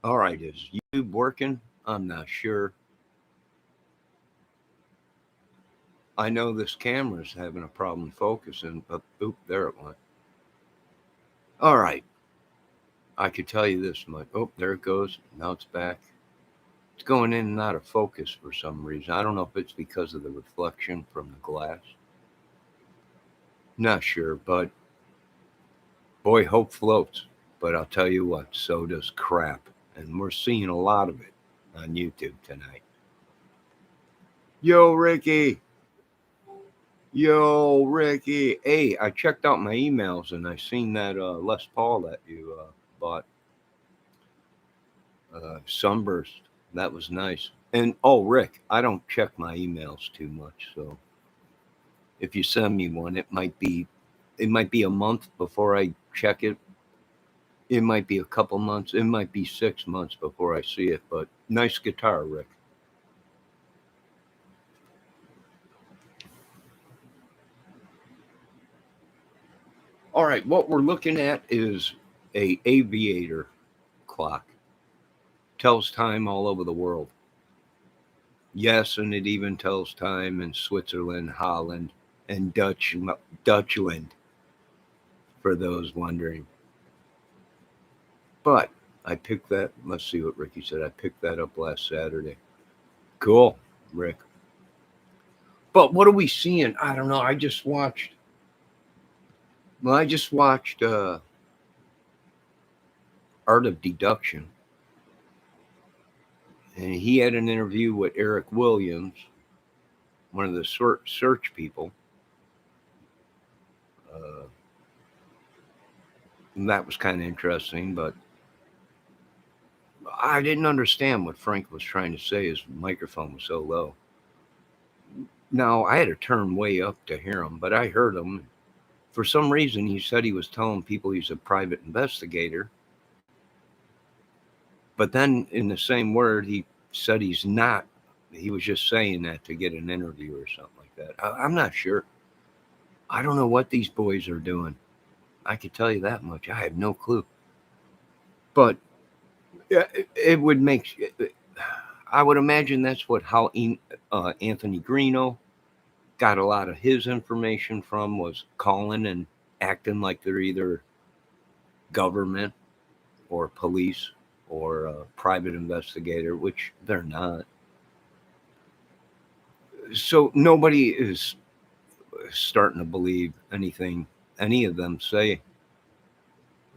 All right, is YouTube working? I'm not sure. I know this camera's having a problem focusing, but oop, there it went. All right, I could tell you this much. Oh, there it goes. Now it's back. It's going in and out of focus for some reason. I don't know if it's because of the reflection from the glass. Not sure, but boy, hope floats. But I'll tell you what, so does crap. And we're seeing a lot of it on YouTube tonight. Yo, Ricky. Yo, Ricky. Hey, I checked out my emails and I seen that Les Paul that you bought. Sunburst. That was nice. And oh, Rick, I don't check my emails too much, so if you send me one, it might be a month before I check it. It might be a couple months. It might be 6 months before I see it. But nice guitar, Rick. All right, what we're looking at is a aviator clock. Tells time all over the world. Yes, and it even tells time in Switzerland, Holland, and Dutchland, for those wondering. But I picked that. Let's see what Ricky said. I picked that up last Saturday. Cool, Rick. But what are we seeing? I don't know. I just watched. Well, I just watched Art of Deduction, and he had an interview with Eric Williams, one of the search people. Uh, and that was kind of interesting, but I didn't understand what Frank was trying to say. His microphone was so low. Now, I had to turn way up to hear him, but I heard him. For some reason, he said he was telling people he's a private investigator. But then, in the same word, he said he's not. He was just saying that to get an interview or something like that. I'm not sure. I don't know what these boys are doing. I could tell you that much. I have no clue. But it would make. I would imagine that's how Anthony Greeno got a lot of his information from, was calling and acting like they're either government or police or a private investigator, which they're not. So nobody is starting to believe anything any of them say.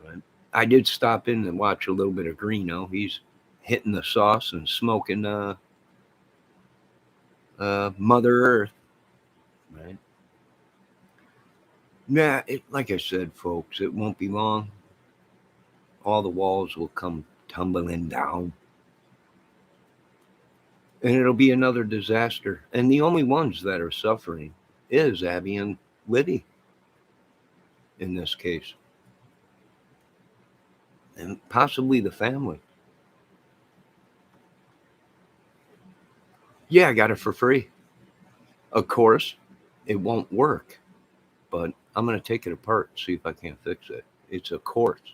Right? I did stop in and watch a little bit of Greeno. He's hitting the sauce and smoking Mother Earth. Right? Nah, like I said, folks, it won't be long. All the walls will come tumbling down. And it'll be another disaster. And the only ones that are suffering is Abby and Liddy in this case. And possibly the family. Yeah, I got it for free. Of course, it won't work, but I'm going to take it apart and see if I can't fix it. It's a quartz.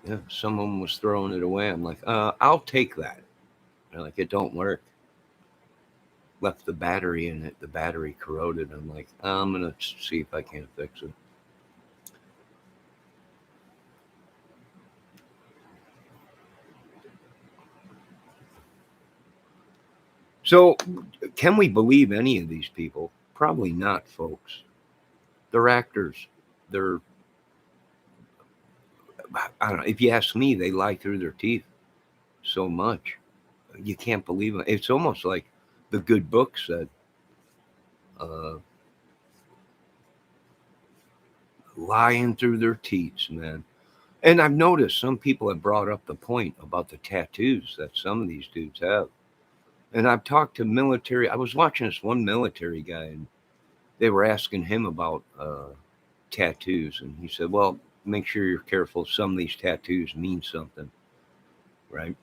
Yeah, someone was throwing it away. I'm like, I'll take that. They're like, it don't work. Left the battery in it. The battery corroded. I'm like, I'm going to see if I can't fix it. So, can we believe any of these people? Probably not, folks. They're actors. They're, I don't know. If you ask me, they lie through their teeth so much. You can't believe it. It's almost like the good book said, uh, lying through their teeth, man. And I've noticed some people have brought up the point about the tattoos that some of these dudes have. And I've talked to military. I was watching this one military guy, and they were asking him about tattoos, and he said, "Well, make sure you're careful. Some of these tattoos mean something, right?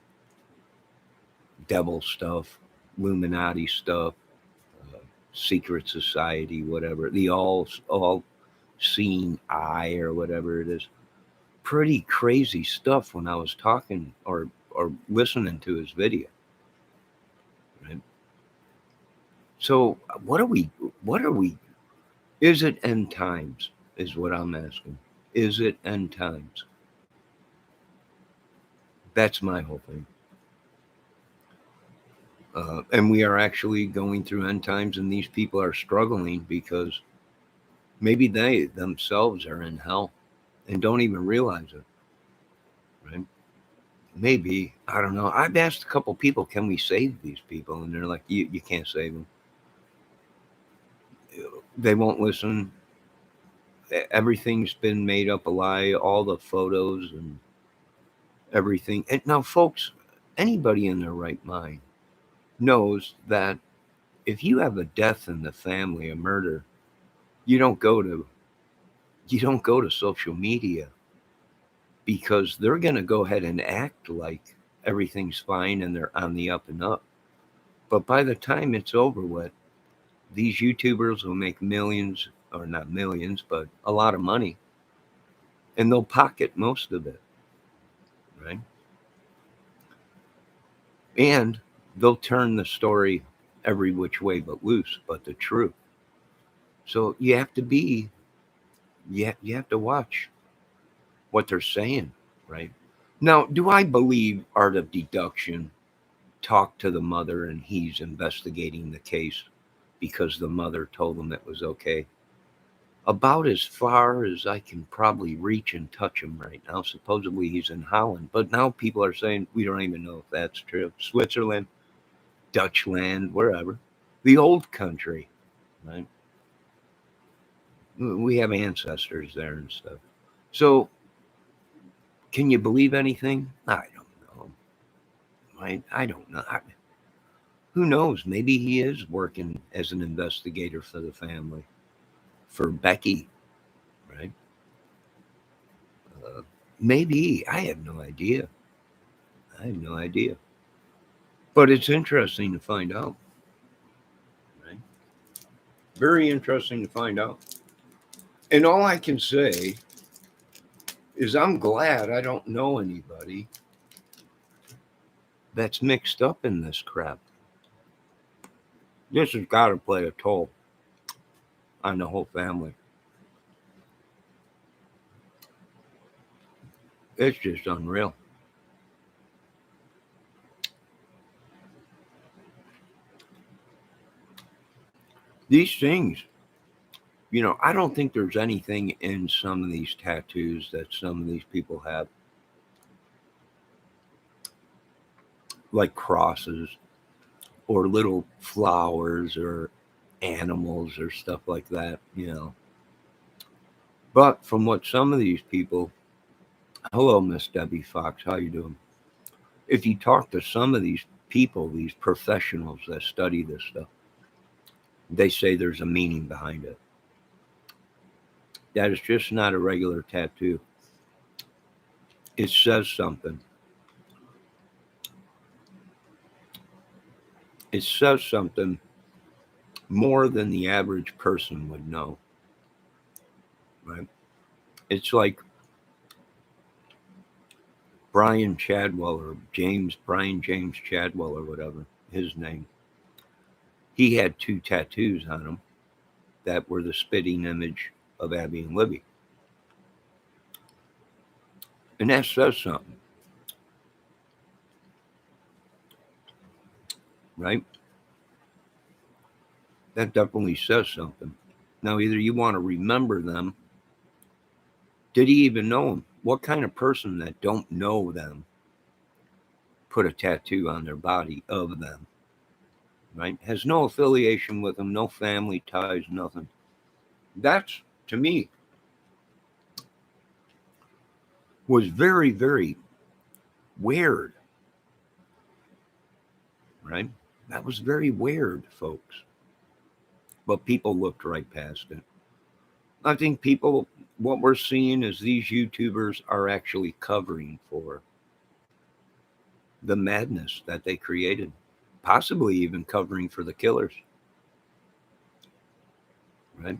Devil stuff, Illuminati stuff, uh, secret society, whatever. The all seeing eye or whatever it is." pretty crazy stuff when I was talking or listening to his video. Right? So what are we is it end times is what I'm asking. Is it end times? That's my whole thing. And we are actually going through end times, and these people are struggling because maybe they themselves are in hell and don't even realize it. Right? Maybe. I don't know. I've asked a couple people, can we save these people? And they're like, you can't save them. They won't listen. Everything's been made up a lie, all the photos and everything. And now, folks, anybody in their right mind knows that if you have a death in the family, a murder, you don't go to social media because they're going to go ahead and act like everything's fine and they're on the up and up. But by the time it's over with, these YouTubers will make millions, or not millions, but a lot of money, and they'll pocket most of it, right? And they'll turn the story every which way but loose, but the truth. So you have to be, you have to watch what they're saying, right? Now, do I believe art of deduction talked to the mother and he's investigating the case because the mother told him it was okay? About as far as I can probably reach and touch him right now. Supposedly he's in Holland, but now people are saying we don't even know if that's true. Switzerland, Dutchland, wherever, the old country, right? We have ancestors there and stuff. So, can you believe anything? I don't know. I don't know. Who knows? Maybe he is working as an investigator for the family, for Becky, right? Uh, Maybe. I have no idea. I have no idea. But it's interesting to find out, right? Very interesting to find out. And all I can say is I'm glad I don't know anybody that's mixed up in this crap. This has got to play a toll on the whole family. It's just unreal. These things, I don't think there's anything in some of these tattoos that some of these people have, like crosses or little flowers or animals or stuff like that. But from what some of these people, hello, Miss Debbie Fox, how you doing? If you talk to some of these people, these professionals that study this stuff, they say there's a meaning behind it. That is just not a regular tattoo. It says something. It says something more than the average person would know, right? It's like Brian Chadwell or Brian James Chadwell or whatever his name. He had two tattoos on him that were the spitting image of Abby and Libby. And that says something, right? That definitely says something. Now, either you want to remember them. Did he even know them? What kind of person that don't know them put a tattoo on their body of them, right? Has no affiliation with them, no family ties, nothing. That's, to me, was very, very weird, right? That was very weird, folks. But people looked right past it. I think what we're seeing is these YouTubers are actually covering for the madness that they created, possibly even covering for the killers, right?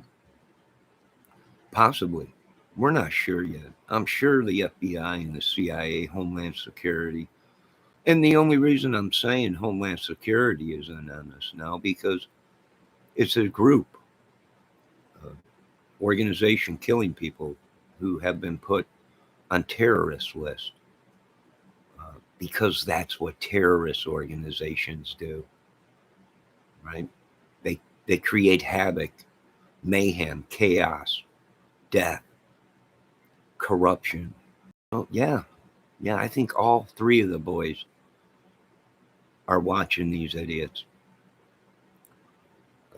Possibly. We're not sure yet. I'm sure the FBI and the CIA, Homeland Security, and the only reason I'm saying Homeland Security is in on this now because it's a group, uh, organization killing people who have been put on terrorist lists because that's what terrorist organizations do, right? They create havoc, mayhem, chaos, death, corruption. Oh yeah, yeah. I think all three of the boys are watching these idiots,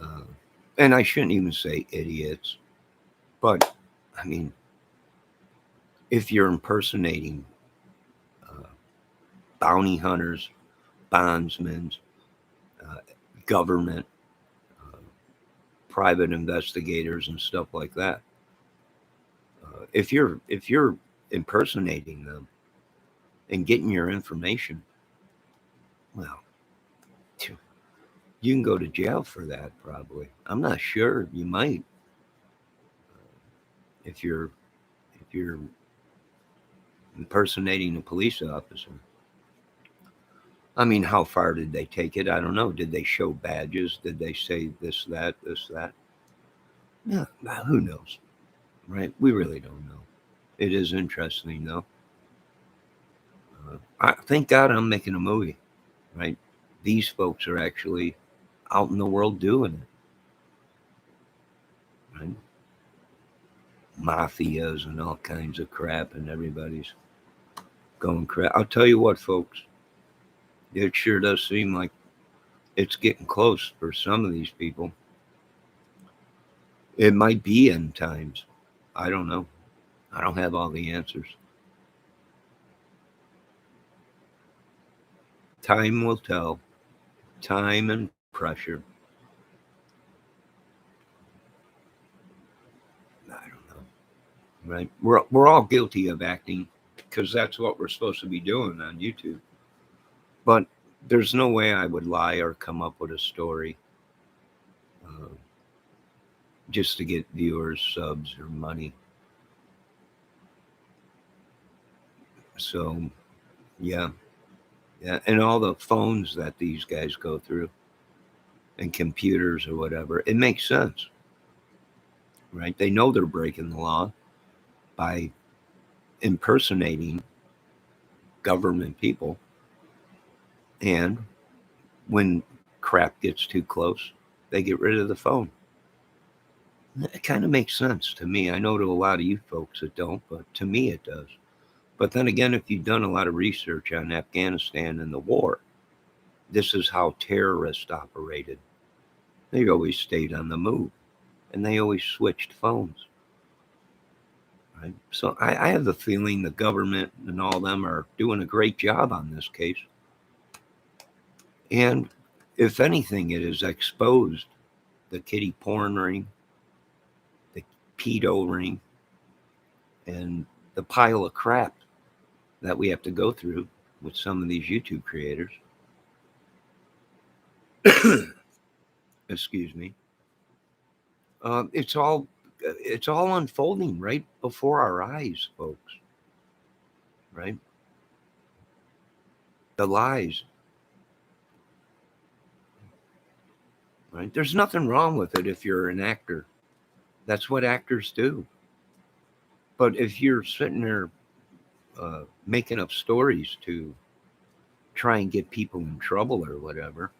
uh, and I shouldn't even say idiots, but I mean, if you're impersonating uh, bounty hunters, bondsmen, uh, government, uh, private investigators, and stuff like that, if you're impersonating them and getting your information, well, you can go to jail for that probably. I'm not sure. You might if you're impersonating a police officer. I mean, how far did they take it? I don't know. Did they show badges? Did they say this, that, this, that? Yeah, who knows, right? We really don't know. It is interesting though. Thank God I'm making a movie, right? These folks are actually out in the world doing it, right? Mafias and all kinds of crap, and everybody's going crap. I'll tell you what, folks, it sure does seem like it's getting close for some of these people. It might be end times. I don't know. I don't have all the answers. Time will tell. Time and pressure. I don't know. Right? We're all guilty of acting because that's what we're supposed to be doing on YouTube. But there's no way I would lie or come up with a story uh, just to get viewers, subs, or money. So, yeah, yeah, and all the phones that these guys go through and computers or whatever, it makes sense, right? They know they're breaking the law by impersonating government people, and when crap gets too close, they get rid of the phone. It kind of makes sense to me. I know to a lot of you folks it don't, but to me it does. But then again, if you've done a lot of research on Afghanistan and the war, this is how terrorists operated. They always stayed on the move, and they always switched phones. Right? So I have the feeling the government and all them are doing a great job on this case. And if anything, it has exposed the kiddie porn ring, the pedo ring, and the pile of crap that we have to go through with some of these YouTube creators. Excuse me. It's all unfolding right before our eyes, folks. Right? The lies. Right? There's nothing wrong with it if you're an actor. That's what actors do. But if you're sitting there making up stories to try and get people in trouble or whatever,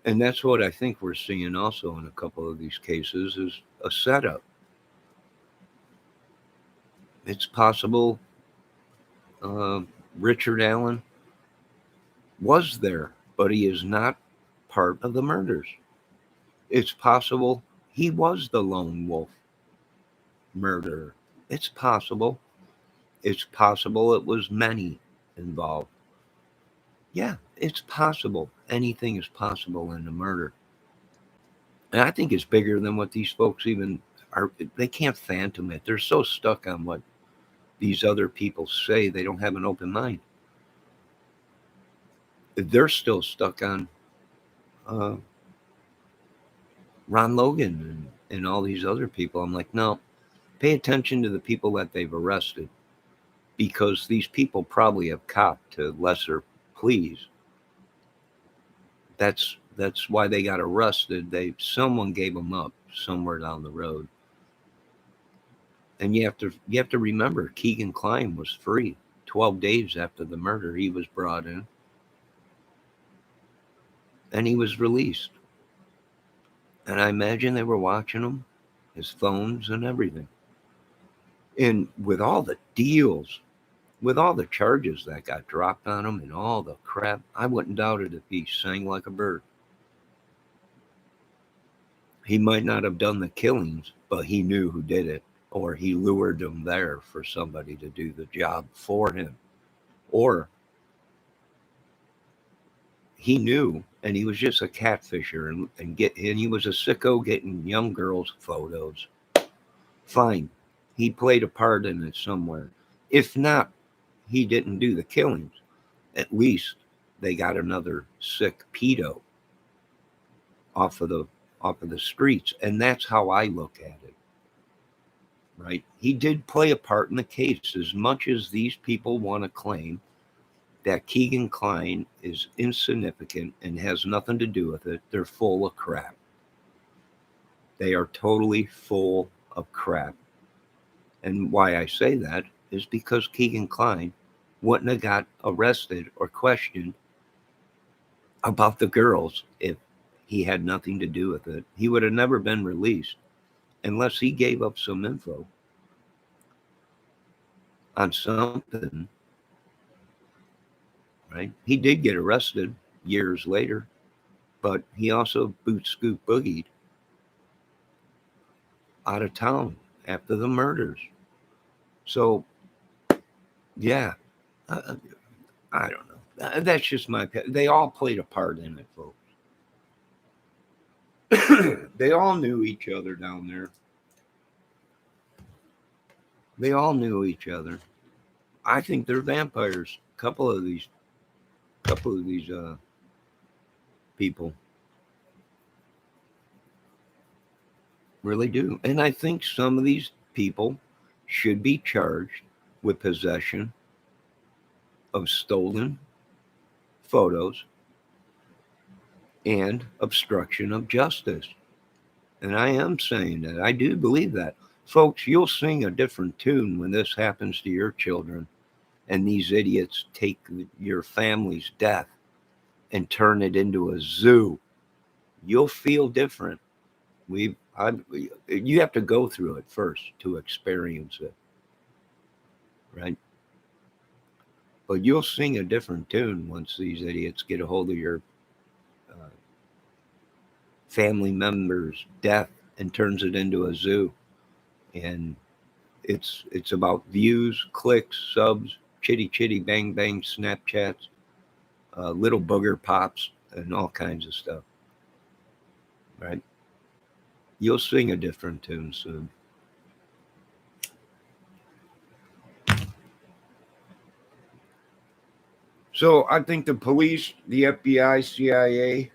and that's what I think we're seeing also in a couple of these cases is a setup. It's possible uh, Richard Allen was there, but he is not part of the murders. It's possible he was the lone wolf murderer. It's possible. It's possible it was many involved. Yeah, it's possible. Anything is possible in a murder. And I think it's bigger than what these folks even are. They can't phantom it. They're so stuck on what these other people say, they don't have an open mind. They're still stuck on uh, Ron Logan and all these other people. I'm like, no, Pay attention to the people that they've arrested, because these people probably have copped to lesser pleas. That's why they got arrested. Someone gave them up somewhere down the road. And you have to remember, Keegan Kline was free 12 days after the murder. He was brought in and he was released. And I imagine they were watching him, his phones and everything. And with all the deals, with all the charges that got dropped on him and all the crap, I wouldn't doubt it if he sang like a bird. He might not have done the killings, but he knew who did it, or he lured them there for somebody to do the job for him. Or he knew, and he was just a catfisher, and he was a sicko getting young girls' photos. Fine, he played a part in it somewhere. If not, he didn't do the killings. At least they got another sick pedo off of the streets, and that's how I look at it. Right? He did play a part in the case, as much as these people want to claim that Keegan Kline is insignificant and has nothing to do with it. They're full of crap. They are totally full of crap. And why I say that is because Keegan Kline wouldn't have got arrested or questioned about the girls if he had nothing to do with it. He would have never been released unless he gave up some info on something. Right? He did get arrested years later, but he also boot scoop boogied out of town after the murders. So, yeah, I, I don't know. That's just my. They all played a part in it, folks. They all knew each other down there. They all knew each other. I think they're vampires. Couple of these people really do, and I think some of these people should be charged with possession of stolen photos and obstruction of justice. And I am saying that. I do believe that. Folks, you'll sing a different tune when this happens to your children and these idiots take your family's death and turn it into a zoo. You'll feel different. You have to go through it first to experience it, right? But you'll sing a different tune once these idiots get a hold of your uh, family member's death and turns it into a zoo. And it's about views, clicks, subs, chitty chitty bang bang, Snapchats, little booger pops, and all kinds of stuff. Right? You'll sing a different tune soon. So I think the police, the FBI, CIA,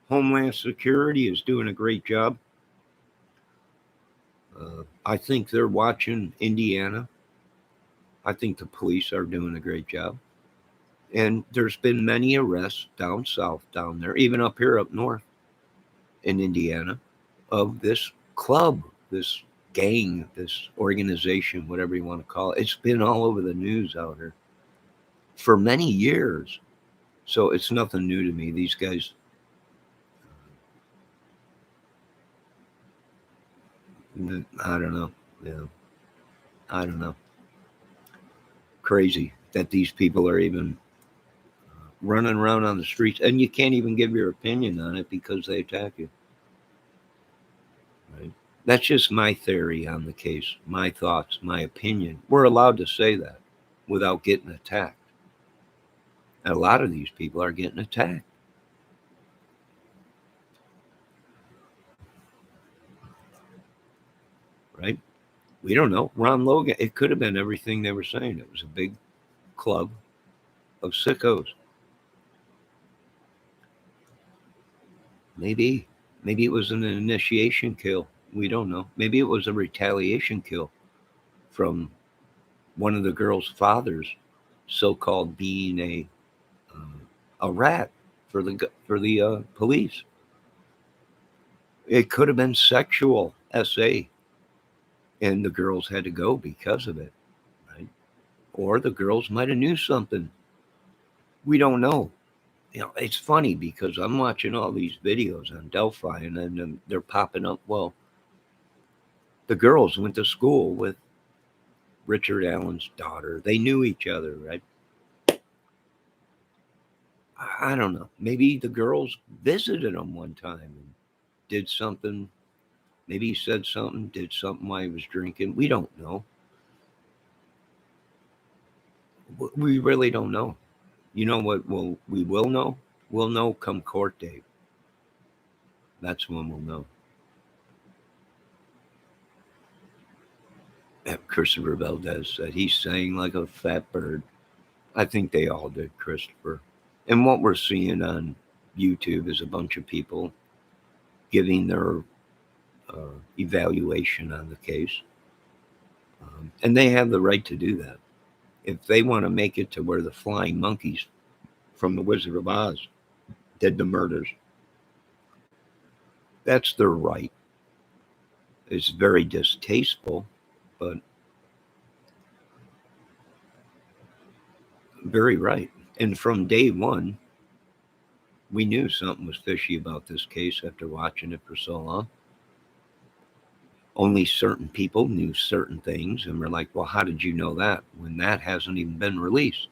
Homeland Security is doing a great job. I think they're watching Indiana. I think the police are doing a great job. And there's been many arrests down south, down there, even up here, up north in Indiana, of this club, this gang, this organization, whatever you want to call it. It's been all over the news out here for many years. So it's nothing new to me. These guys, I don't know. Yeah, I don't know. Crazy that these people are even running around on the streets and you can't even give your opinion on it because they attack you. Right? That's just my theory on the case, my thoughts, my opinion. We're allowed to say that without getting attacked. And a lot of these people are getting attacked. Right? We don't know. Ron Logan, it could have been everything they were saying. It was a big club of sickos. Maybe it was an initiation kill. We don't know. Maybe it was a retaliation kill. from one of the girl's fathers, so-called being a rat for the police. It could have been sexual SA, and the girls had to go because of it, right? Or the girls might have knew something. We don't know. It's funny because I'm watching all these videos on Delphi, and then they're popping up. Well, the girls went to school with Richard Allen's daughter. They knew each other, right? I don't know. Maybe the girls visited him one time and did something. Maybe he said something, did something while he was drinking. We don't know. We really don't know. You know what we will know? We'll know come court date. That's when we'll know. Christopher Valdez said he's saying like a fat bird. I think they all did, Christopher. And what we're seeing on YouTube is a bunch of people giving their evaluation on the case. And they have the right to do that. If they want to make it to where the flying monkeys from the Wizard of Oz did the murders, that's their right. It's very distasteful, but very right. And from day one, we knew something was fishy about this case after watching it for so long. Only certain people knew certain things, and we're like, well, how did you know that when that hasn't even been released?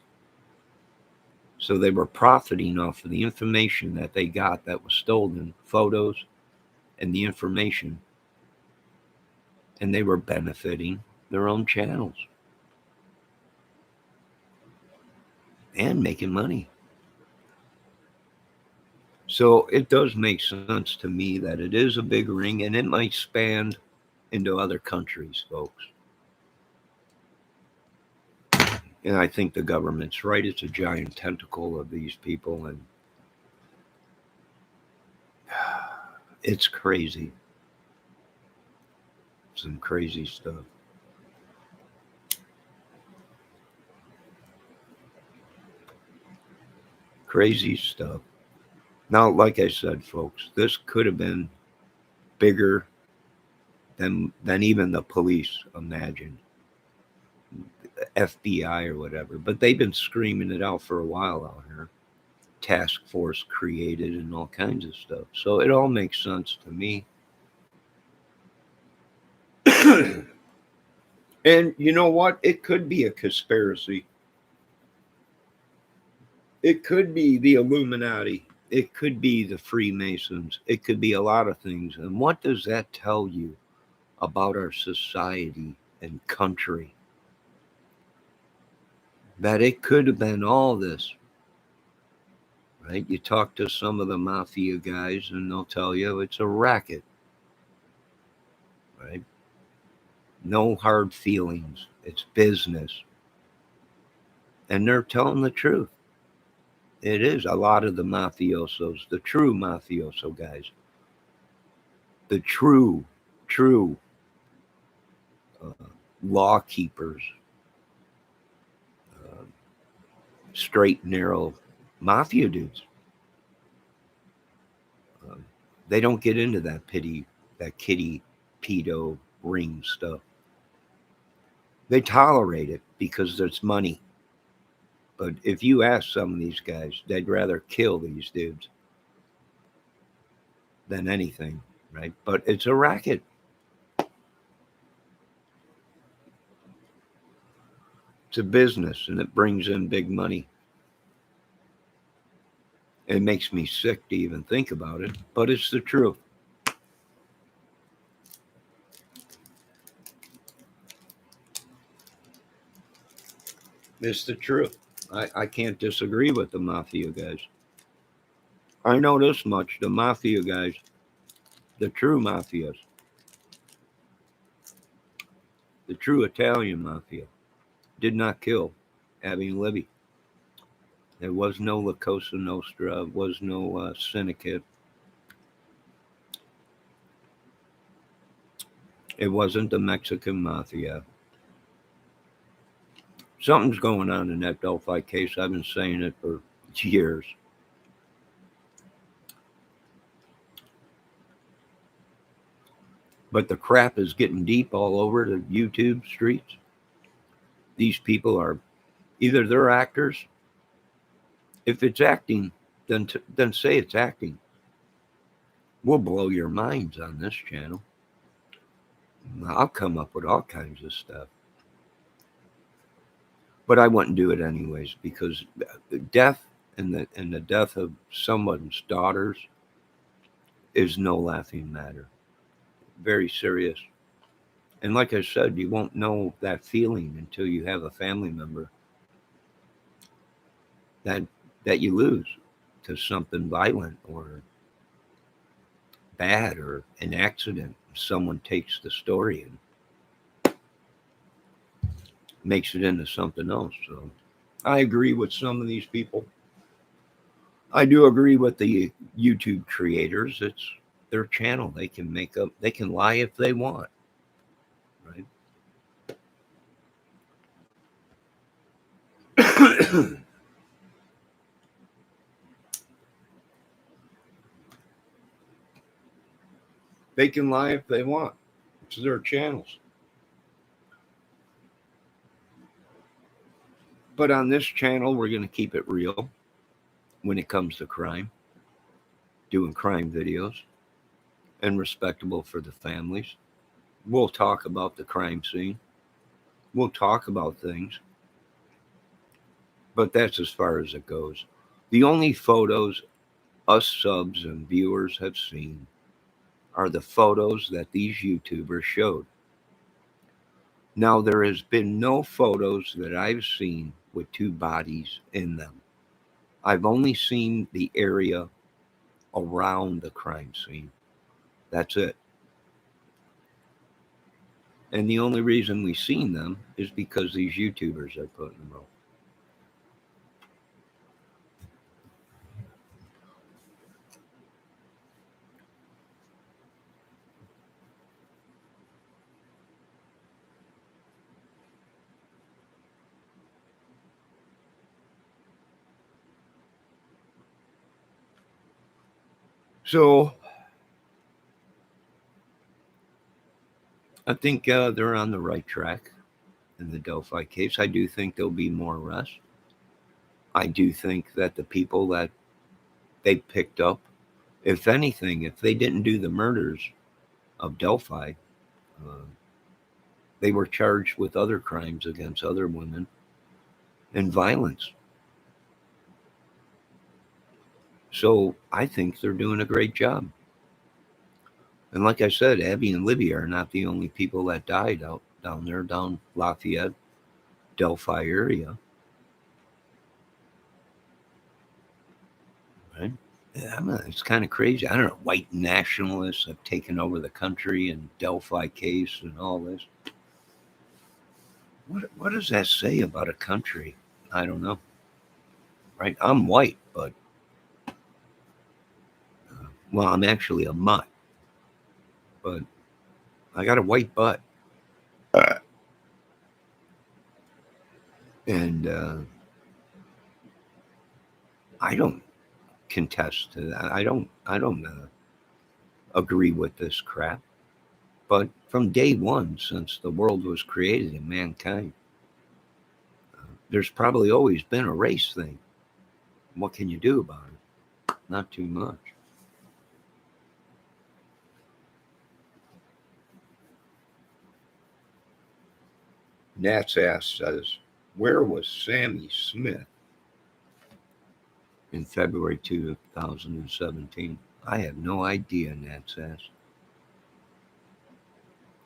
So they were profiting off of the information that they got that was stolen, photos and the information, and they were benefiting their own channels and making money. So it does make sense to me that it is a big ring, and it might span into other countries, folks. And I think the government's right. It's a giant tentacle of these people, and it's crazy. Some crazy stuff. Crazy stuff. Now, like I said, folks, this could have been bigger than even the police imagined, FBI or whatever. But they've been screaming it out for a while out here. Task force created and all kinds of stuff. So it all makes sense to me. And you know what? It could be a conspiracy. It could be the Illuminati. It could be the Freemasons. It could be a lot of things. And what does that tell you about our society and country? That it could have been all this, right? You talk to some of the mafia guys and they'll tell you it's a racket, right? No hard feelings. It's business. And they're telling the truth. It is a lot of the mafiosos, the true mafioso guys, the true uh, law keepers, uh, straight, narrow mafia dudes. Um, they don't get into that kitty pedo ring stuff. They tolerate it because it's money. But if you ask some of these guys, they'd rather kill these dudes than anything, right? But it's a racket. It's a business, and it brings in big money. It makes me sick to even think about it, but it's the truth. It's the truth. I can't disagree with the mafia guys. I know this much. The mafia guys, the true mafias, the true Italian mafia, did not kill Abby and Libby. There was no La Cosa Nostra. There was no syndicate. It wasn't the Mexican mafia. Something's going on in that Delphi case. I've been saying it for years. But the crap is getting deep all over the YouTube streets. These people are either they're actors. If it's acting, then say it's acting. We'll blow your minds on this channel. I'll come up with all kinds of stuff. But I wouldn't do it anyways because death and the death of someone's daughters is no laughing matter. Very serious. And like I said, you won't know that feeling until you have a family member that you lose to something violent or bad or an accident. Someone takes the story and makes it into something else. So I agree with some of these people. I do agree with the YouTube creators. It's their channel. They can they can lie if they want, right? They can lie if they want. It's their channels. But on this channel, we're going to keep it real when it comes to crime, doing crime videos, and respectable for the families. We'll talk about the crime scene. We'll talk about things. But that's as far as it goes. The only photos us subs and viewers have seen are the photos that these YouTubers showed. Now, there has been no photos that I've seen with two bodies in them. I've only seen the area around the crime scene. That's it. And the only reason we've seen them is because these YouTubers are putting them up. So I think they're on the right track in the Delphi case. I do think there'll be more arrests. I do think that the people that they picked up, if anything, if they didn't do the murders of Delphi, uh, they were charged with other crimes against other women and violence. So I think they're doing a great job. And like I said, Abby and Libby are not the only people that died out down there, down Lafayette, Delphi area. Right? It's kind of crazy. I don't know. White nationalists have taken over the country and Delphi case and all this. What does that say about a country? I don't know. Right? I'm white, but well, I'm actually a mutt, but I got a white butt, and I don't contest to that. I don't agree with this crap. But from day one, since the world was created and mankind, there's probably always been a race thing. What can you do about it? Not too much. Nat's ass says, "Where was Sammy Smith in February 2017?" I have no idea, Nat's ass.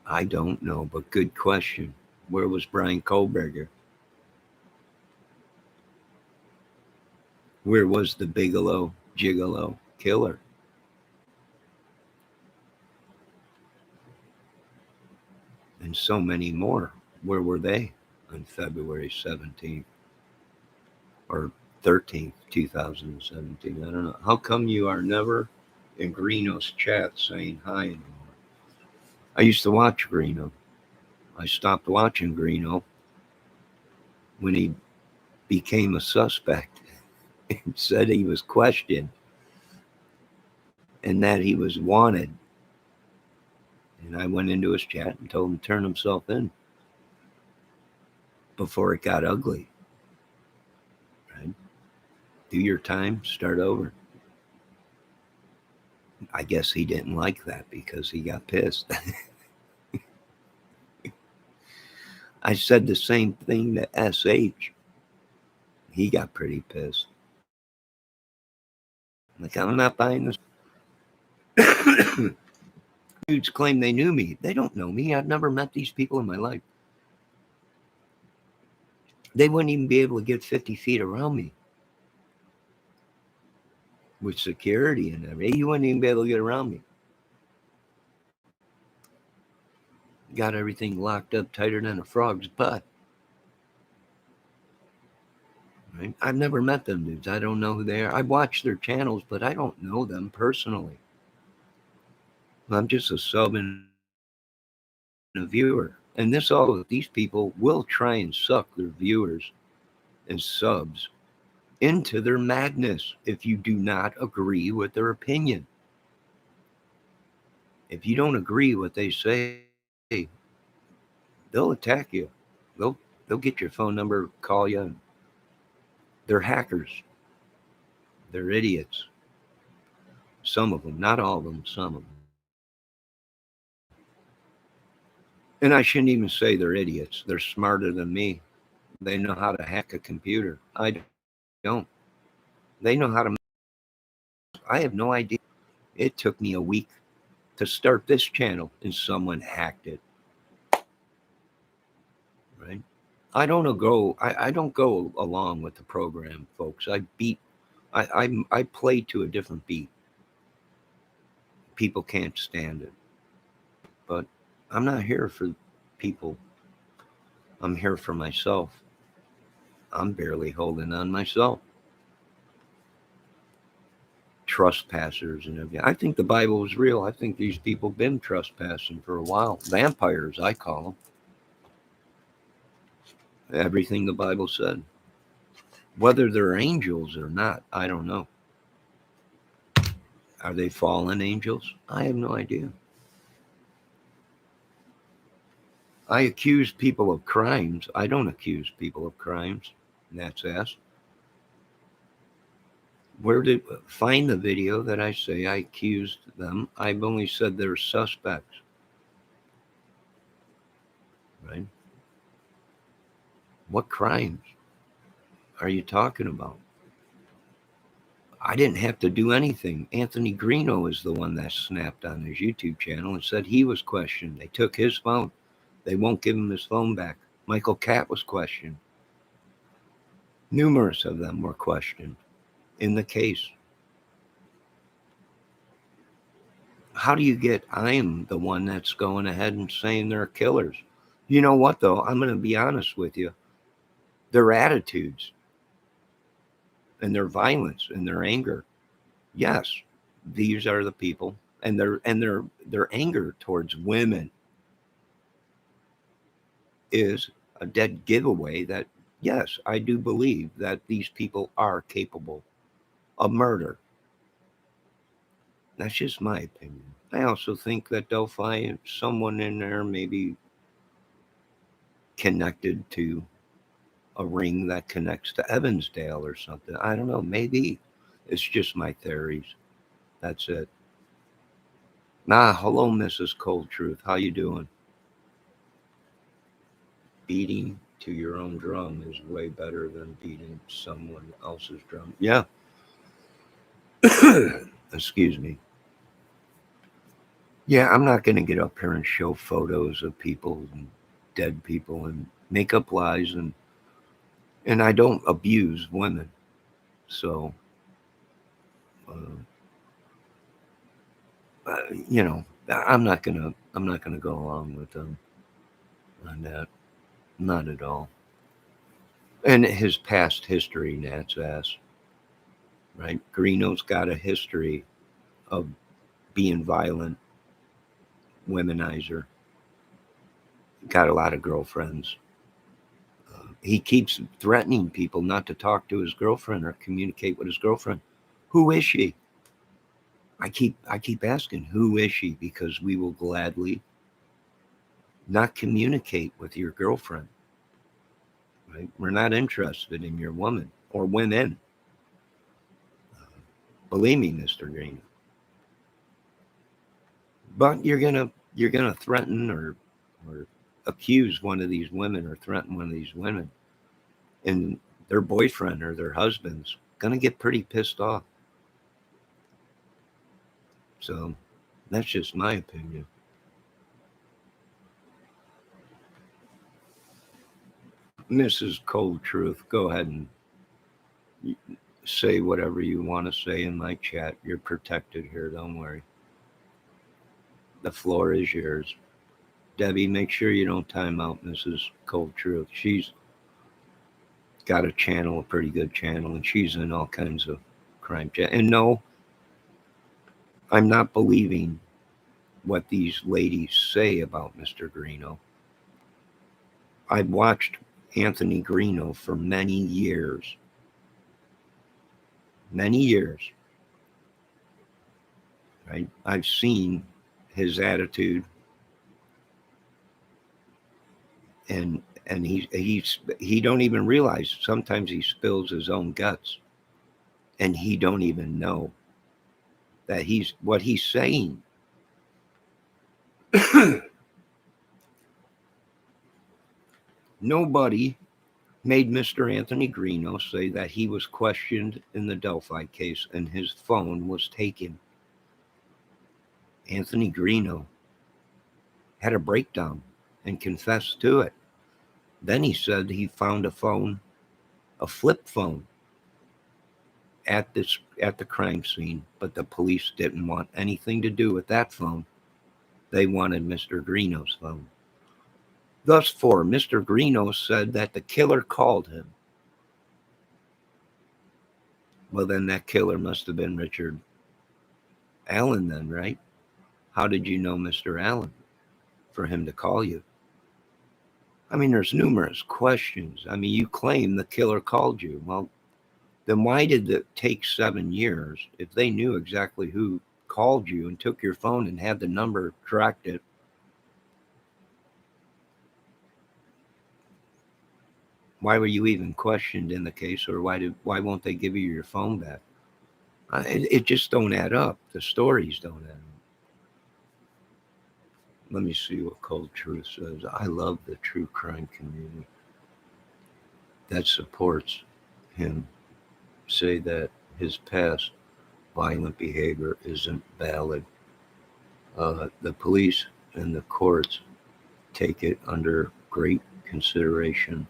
I don't know, but good question. Where was Brian Kohlberger? Where was the Bigelow Gigolo killer? And so many more. Where were they on February 17th or 13th, 2017? I don't know. How come you are never in Greeno's chat saying hi anymore? I used to watch Greeno. I stopped watching Greeno when he became a suspect and said he was questioned and that he was wanted. And I went into his chat and told him to turn himself in before it got ugly. Right? Do your time, start over. I guess he didn't like that because he got pissed. I said the same thing to SH. He got pretty pissed. Like, I'm not buying this. Dudes claim they knew me. They don't know me. I've never met these people in my life. They wouldn't even be able to get 50 feet around me with security and everything. You wouldn't even be able to get around me. Got everything locked up tighter than a frog's butt. Right? I've never met them dudes. I don't know who they are. I watch their channels, but I don't know them personally. I'm just a sub and a viewer. And these people will try and suck their viewers and subs into their madness if you do not agree with their opinion. If you don't agree what they say, they'll attack you. They'll get your phone number, call you. They're hackers. They're idiots. Some of them, not all of them, some of them. And I shouldn't even say they're idiots. They're smarter than me. They know how to hack a computer. I don't. They know how to. I have no idea. It took me a week to start this channel and someone hacked it. Right? I don't go along with the program, folks. I play to a different beat. People can't stand it. But I'm not here for people. I'm here for myself. I'm barely holding on myself. Trespassers and everything. I think the Bible is real. I think these people have been trespassing for a while. Vampires, I call them. Everything the Bible said. Whether they're angels or not, I don't know. Are they fallen angels? I have no idea. I accuse people of crimes. I don't accuse people of crimes. And that's asked. Find the video that I say I accused them. I've only said they're suspects. Right? What crimes are you talking about? I didn't have to do anything. Anthony Greeno is the one that snapped on his YouTube channel and said he was questioned. They took his phone. They won't give him his phone back. Michael Catt was questioned. Numerous of them were questioned in the case. How do you get, I am the one that's going ahead and saying they're killers? You know what, though? I'm going to be honest with you. Their attitudes and their violence and their anger. Yes, these are the people, and their anger towards women is a dead giveaway that, yes, I do believe that these people are capable of murder. That's just my opinion. I also think that they'll find someone in there maybe connected to a ring that connects to Evansdale or something. I don't know. Maybe. It's just my theories. That's it. Hello, Mrs. Cold Truth. How you doing? Beating to your own drum is way better than beating someone else's drum. Yeah. Excuse me. Yeah, I'm not going to get up here and show photos of people and dead people and make up lies, and I don't abuse women. So, I'm not gonna go along with them on that. Not at all. And his past history, Nat's ass. Right? Greeno's got a history of being violent, womanizer. Got a lot of girlfriends. he keeps threatening people not to talk to his girlfriend or communicate with his girlfriend. Who is she? I keep asking, who is she? Because we will gladly not communicate with your girlfriend. Right? We're not interested in your woman or women. Believe me, Mr. Green. But you're gonna threaten or accuse one of these women or threaten one of these women, and their boyfriend or their husband's gonna get pretty pissed off. So that's just my opinion. Mrs. Cold Truth, go ahead and say whatever you want to say in my chat. You're protected here, don't worry. The floor is yours. Debbie, make sure you don't time out Mrs. Cold Truth. She's got a channel, a pretty good channel, and she's in all kinds of crime chat. And no, I'm not believing what these ladies say about Mr. Greeno. I've watched Anthony Greeno for many years. Many years. Right? I've seen his attitude, and he don't even realize sometimes he spills his own guts, and he don't even know that he's what he's saying. Nobody made Mr. Anthony Greeno say that he was questioned in the Delphi case and his phone was taken. Anthony Greeno had a breakdown and confessed to it. Then he said he found a phone, a flip phone, at the crime scene, but the police didn't want anything to do with that phone. They wanted Mr. Greeno's phone. Thus far, Mr. Greeno said that the killer called him. Well, then that killer must have been Richard Allen then, right? How did you know Mr. Allen for him to call you? I mean, there's numerous questions. I mean, you claim the killer called you. Well, then why did it take 7 years if they knew exactly who called you and took your phone and had the number tracked it? Why were you even questioned in the case, or why won't they give you your phone back? It just don't add up. The stories don't add up. Let me see what Cold Truth says. I love the true crime community that supports him. Say that his past violent behavior isn't valid. The police and the courts take it under great consideration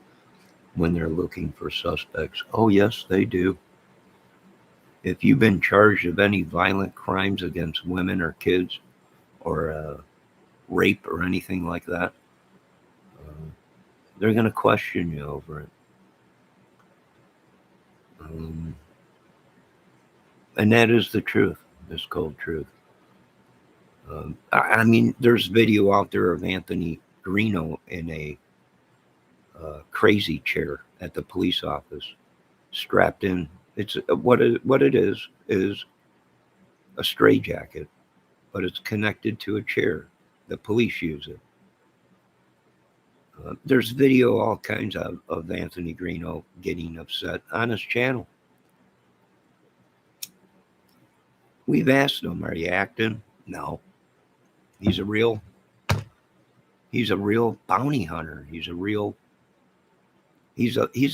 when they're looking for suspects. Oh, yes, they do. If you've been charged of any violent crimes against women or kids or rape or anything like that, they're going to question you over it. And that is the truth, this cold truth. I mean, there's video out there of Anthony Greeno in a crazy chair at the police office, strapped in. It's what it is a straitjacket, but it's connected to a chair. The police use it. There's video all kinds of Anthony Greeno getting upset on his channel. We've asked him, "Are you acting?" No. He's a real bounty hunter. He's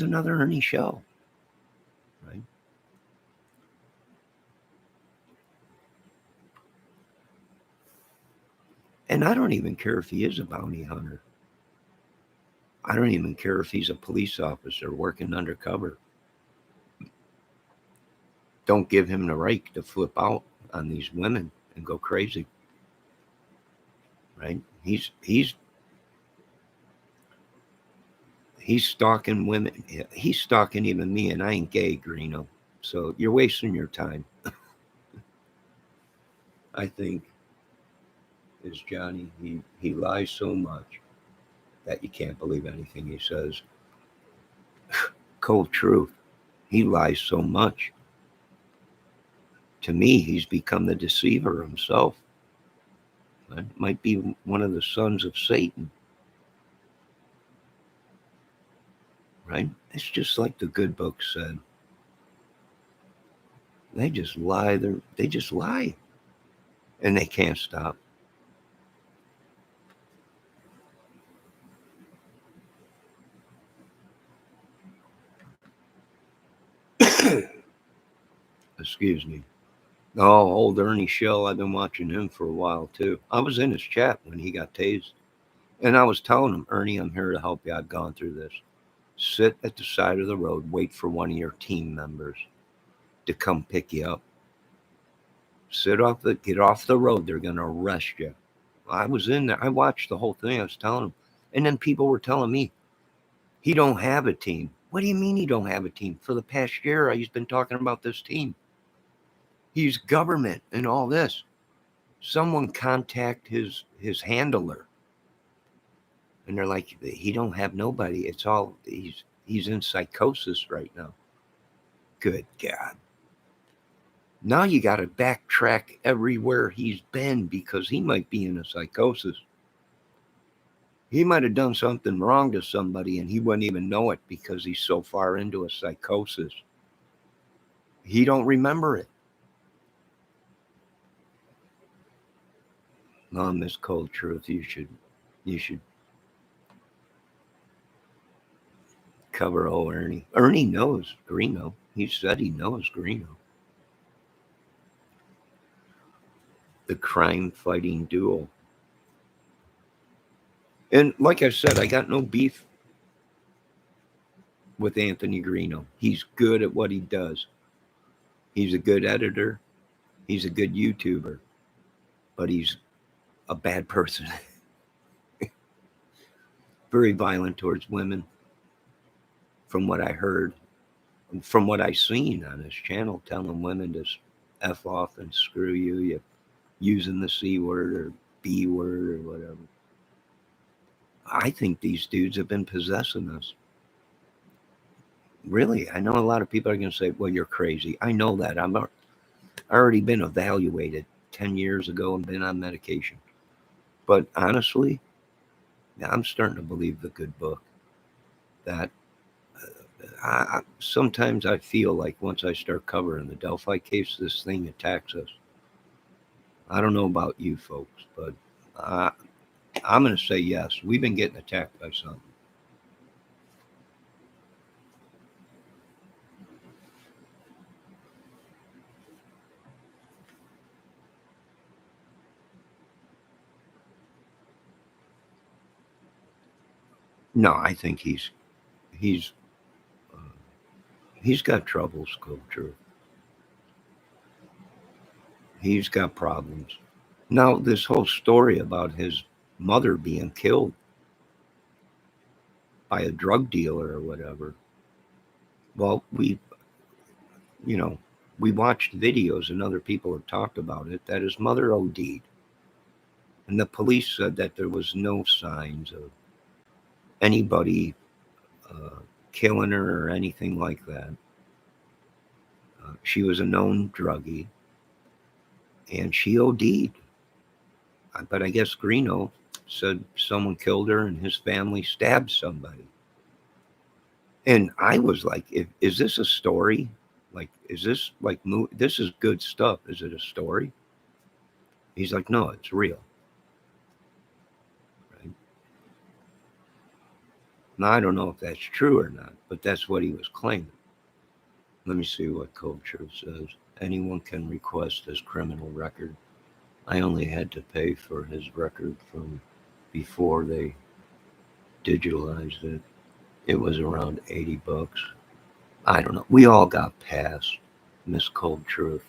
another Ernie Shell, right? And I don't even care if he is a bounty hunter. I don't even care if he's a police officer working undercover. Don't give him the right to flip out on these women and go crazy. Right? He's stalking women. He's stalking even me, and I ain't gay, Greeno. So you're wasting your time. I think is Johnny. He lies so much that you can't believe anything he says. Cold truth. He lies so much. To me, he's become the deceiver himself. It might be one of the sons of Satan, right? It's just like the good book said. They just lie. They just lie, and they can't stop. Excuse me. Oh, old Ernie Shell. I've been watching him for a while too. I was in his chat when he got tased, and I was telling him, Ernie, I'm here to help you. I've gone through this. Sit at the side of the road. Wait for one of your team members to come pick you up. Get off the road. They're gonna arrest you. I was in there. I watched the whole thing. I was telling him, and then people were telling me he don't have a team. What do you mean he don't have a team? For the past year, he's been talking about this team. He's government and all this. Someone contact his handler, and they're like, he don't have nobody. It's all he's in psychosis right now. Good God. Now you got to backtrack everywhere he's been because he might be in a psychosis. He might have done something wrong to somebody and he wouldn't even know it because he's so far into a psychosis. He don't remember it. Mom, this cold truth, you should cover old Ernie. Ernie knows Greeno. He said he knows Greeno. The crime fighting duo. And like I said, I got no beef with Anthony Greeno. He's good at what he does. He's a good editor. He's a good YouTuber. But he's a bad person. Very violent towards women. From what I heard, from what I seen on his channel, telling women to F off and screw you, you using the C word or B word or whatever. I think these dudes have been possessing us. Really, I know a lot of people are going to say, well, you're crazy. I know that. I've already been evaluated 10 years ago and been on medication. But honestly, I'm starting to believe the good book. That sometimes I feel like once I start covering the Delphi case, this thing attacks us. I don't know about you folks, but I'm going to say yes. We've been getting attacked by something. No, I think he's uh, he's got troubles, Culture. He's got problems. Now, this whole story about his mother being killed by a drug dealer or whatever. Well, you know, we watched videos and other people have talked about it that his mother OD'd. And the police said that there was no signs of anybody uh, killing her or anything like that. She was a known druggie and she OD'd. But I guess Greeno said someone killed her and his family stabbed somebody. And I was like, is this a story? Like, is this like, this is good stuff. Is it a story? He's like, no, it's real. Right? Now, I don't know if that's true or not, but that's what he was claiming. Let me see what Culture says. Anyone can request his criminal record. I only had to pay for his record from before they digitalized it. It was around $80. I don't know. We all got past, Miss Cold Truth.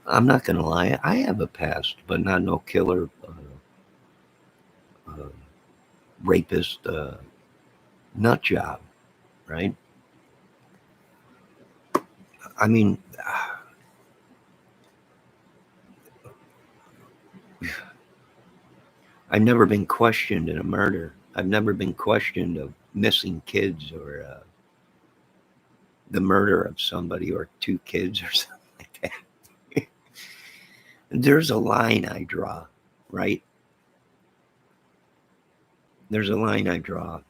I'm not gonna lie. I have a past, but not no killer, uh, rapist, nut job, right? I mean, I've never been questioned in a murder. I've never been questioned of missing kids or the murder of somebody or 2 kids or something like that. There's a line I draw, right? There's a line I draw,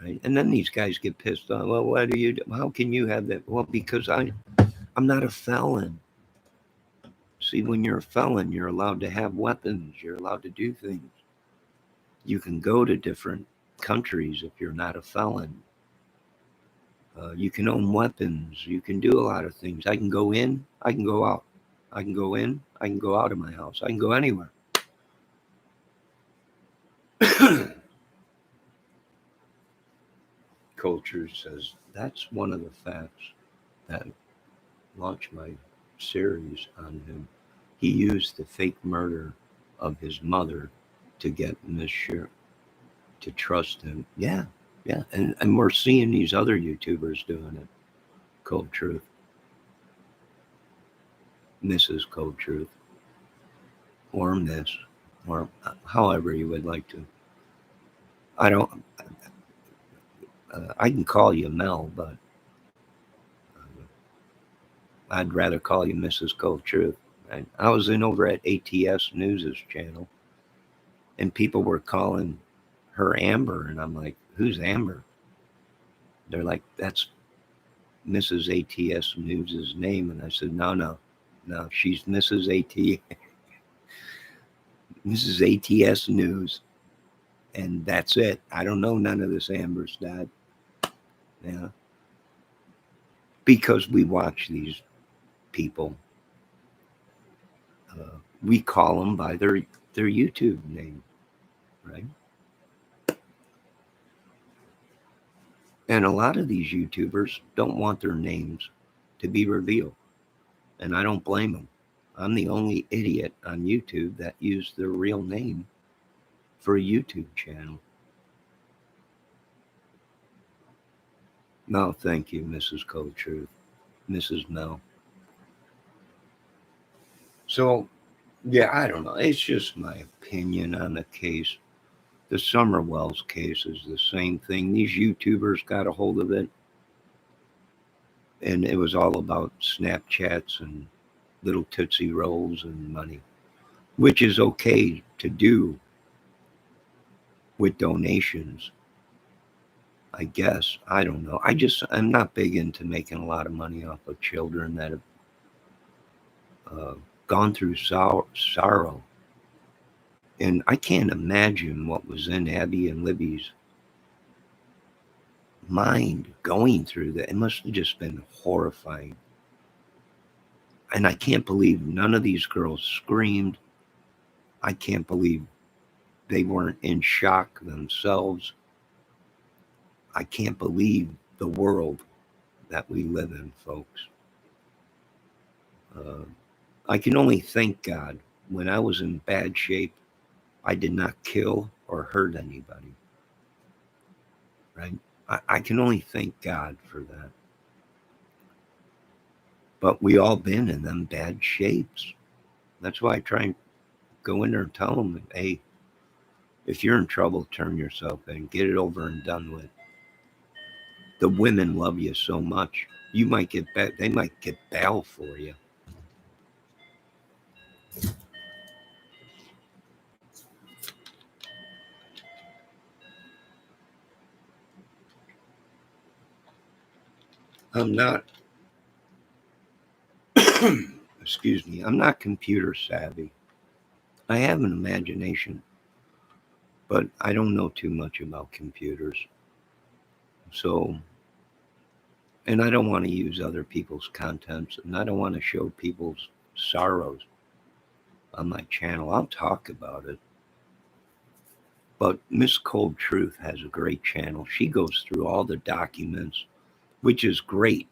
right? And then these guys get pissed off. Well, what do you do? How can you have that? Well, because I'm not a felon. See, when you're a felon, you're allowed to have weapons. You're allowed to do things. You can go to different countries if you're not a felon. You can own weapons. You can do a lot of things. I can go in. I can go out. I can go in. I can go out of my house. I can go anywhere. Culture says that's one of the facts that launched my series on him. He used the fake murder of his mother to get Miss Shear to trust him. Yeah, yeah. And we're seeing these other YouTubers doing it. Cold Truth. Mrs. Cold Truth. Or Miss. Or however you would like to. I don't. I can call you Mel, but I'd rather call you Mrs. Cold Truth. I was in over at ATS News's channel, and people were calling her Amber, and I'm like, who's Amber? They're like, that's Mrs. ATS News's name, and I said, no, she's Mrs. Mrs. ATS News, and that's it. I don't know none of this Amber's dad. Yeah, because we watch these people. We call them by their YouTube name, right? And a lot of these YouTubers don't want their names to be revealed. And I don't blame them. I'm the only idiot on YouTube that used their real name for a YouTube channel. No, thank you, Mrs. Cold Truth, Mrs. Mel. So, yeah, I don't know. It's just my opinion on the case. The Summerwells case is the same thing. These YouTubers got a hold of it, and it was all about Snapchats and little Tootsie Rolls and money, which is okay to do with donations, I guess. I don't know. I'm not big into making a lot of money off of children that have gone through sorrow. And I can't imagine what was in Abby and Libby's mind going through that. It must have just been horrifying. And I can't believe none of these girls screamed. I can't believe they weren't in shock themselves. I can't believe the world that we live in, folks. I can only thank God when I was in bad shape, I did not kill or hurt anybody. Right? I can only thank God for that. But we all been in them bad shapes. That's why I try and go in there and tell them, hey, if you're in trouble, turn yourself in. Get it over and done with. The women love you so much. You might get back. They might get bail for you. I'm not, excuse me, I'm not computer savvy. I have an imagination, but I don't know too much about computers. So, and I don't want to use other people's contents, and I don't want to show people's sorrows on my channel. I'll talk about it. But Miss Cold Truth has a great channel. She goes through all the documents, which is great,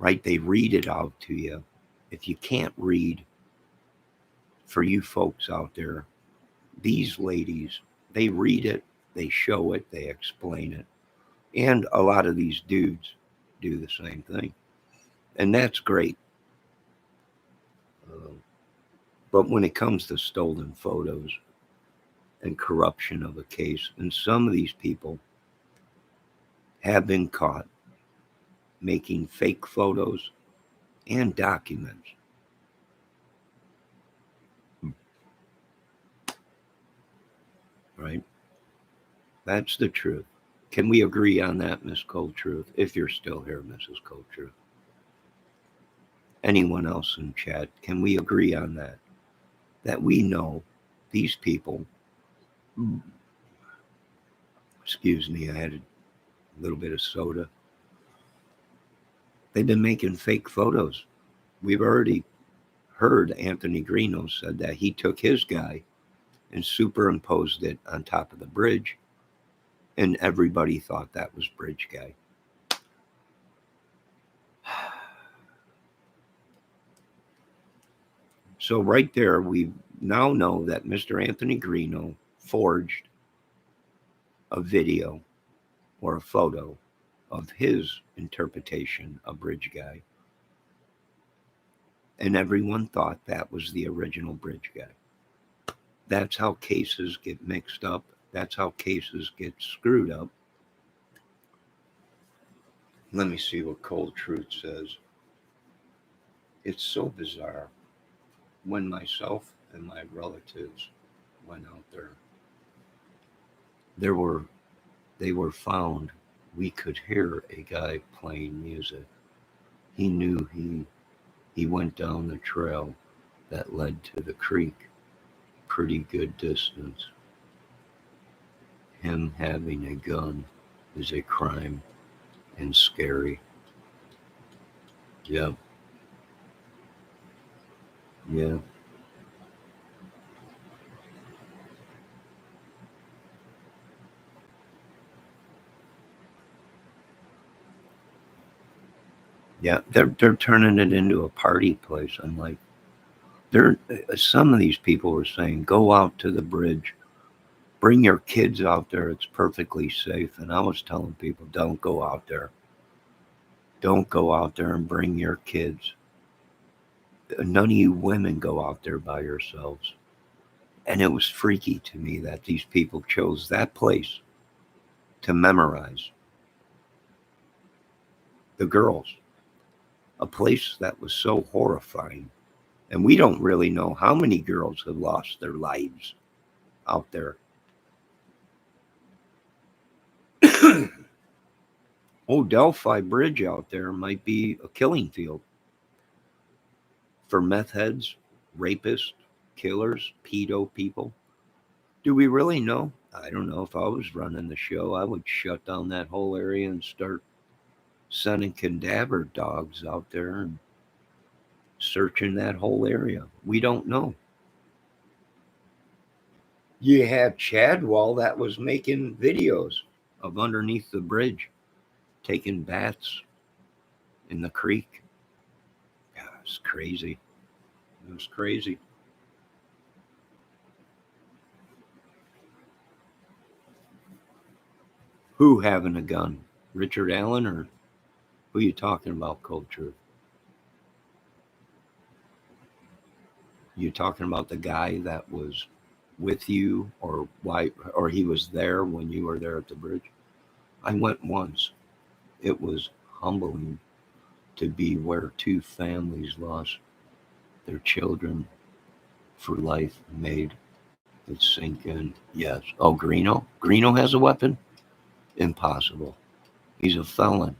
right? They read it out to you. If you can't read, for you folks out there, these ladies, they read it, they show it, they explain it. And a lot of these dudes do the same thing. And that's great. But when it comes to stolen photos and corruption of a case, and some of these people have been caught making fake photos and documents. Right? That's the truth. Can we agree on that, Miss Cold Truth? If you're still here, Mrs. Cold Truth. Anyone else in chat, can we agree on that? That we know these people, excuse me, I had a little bit of soda. They've been making fake photos. We've already heard Anthony Greeno said that he took his guy and superimposed it on top of the bridge, and everybody thought that was Bridge Guy. So right there, we now know that Mr. Anthony Greeno forged a video or a photo of his interpretation of Bridge Guy. And everyone thought that was the original Bridge Guy. That's how cases get mixed up. That's how cases get screwed up. Let me see what Cold Truth says. It's so bizarre. When myself and my relatives went out there, they were found. We could hear a guy playing music. He knew he went down the trail that led to the creek pretty good distance. Him having a gun is a crime and scary. Yeah. Yeah. Yeah, they're turning it into a party place. I'm like, some of these people were saying, go out to the bridge, bring your kids out there. It's perfectly safe. And I was telling people, don't go out there. Don't go out there and bring your kids. None of you women go out there by yourselves. And it was freaky to me that these people chose that place to memorize the girls, a place that was so horrifying. And we don't really know how many girls have lost their lives out there. Oh, Delphi Bridge out there might be a killing field for meth heads, rapists, killers, pedo people. Do we really know? I don't know. If I was running the show, I would shut down that whole area and start sending cadaver dogs out there and searching that whole area. We don't know. You had Chadwell that was making videos of underneath the bridge, taking baths in the creek. Yeah, it's crazy. It was crazy. Who having a gun? Richard Allen, or who you talking about, Cold Truth? You talking about the guy that was with you, or why, or he was there when you were there at the bridge? I went once. It was humbling to be where two families lost their children for life. Made it sink in. Yes. Oh, Greeno? Greeno has a weapon? Impossible. He's a felon.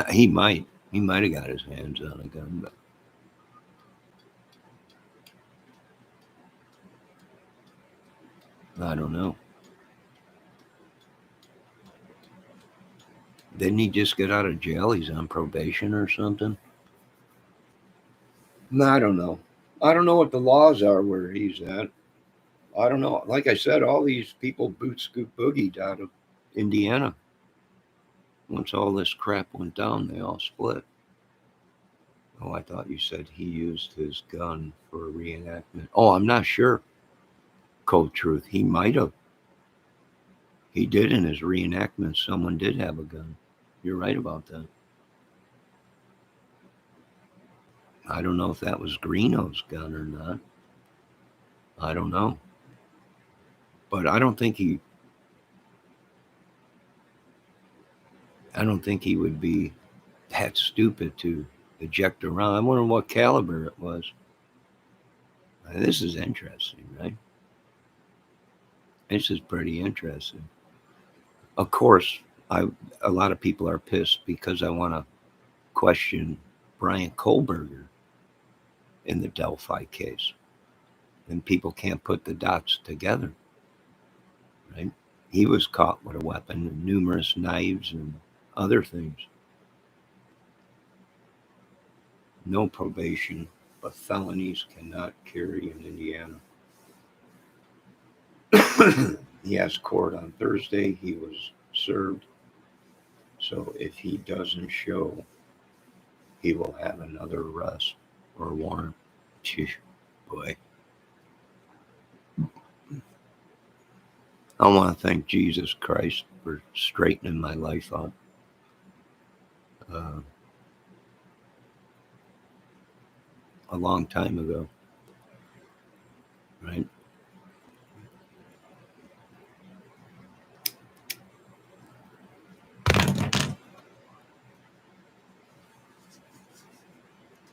He might. He might have got his hands on a gun, but I don't know. Didn't he just get out of jail? He's on probation or something? No, I don't know. I don't know what the laws are where he's at. I don't know. Like I said, all these people boot scoot boogied out of Indiana. Once all this crap went down, they all split. Oh, I thought you said he used his gun for a reenactment. Oh, I'm not sure. Cold Truth. He might have. He did in his reenactment. Someone did have a gun. You're right about that. I don't know if that was Greeno's gun or not. I don't know. But I don't think he would be that stupid to eject a round. I wonder what caliber it was. This is interesting, right? This is pretty interesting. Of course, a lot of people are pissed because I want to question Brian Kohlberger in the Delphi case. And people can't put the dots together, right? He was caught with a weapon and numerous knives and other things. No probation, but felonies cannot carry in Indiana. He has court on Thursday. He was served. So if he doesn't show, he will have another arrest or warrant. Boy. I want to thank Jesus Christ for straightening my life out. A long time ago, right?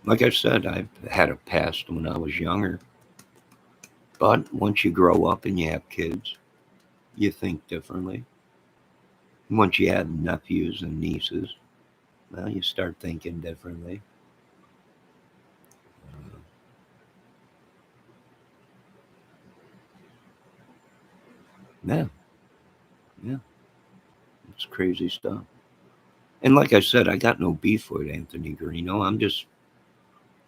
Like I said, I've had a past when I was younger. But once you grow up and you have kids, you think differently. Once you have nephews and nieces, well, you start thinking differently. Yeah, yeah, it's crazy stuff. And like I said, I got no beef with Anthony Garino. I'm just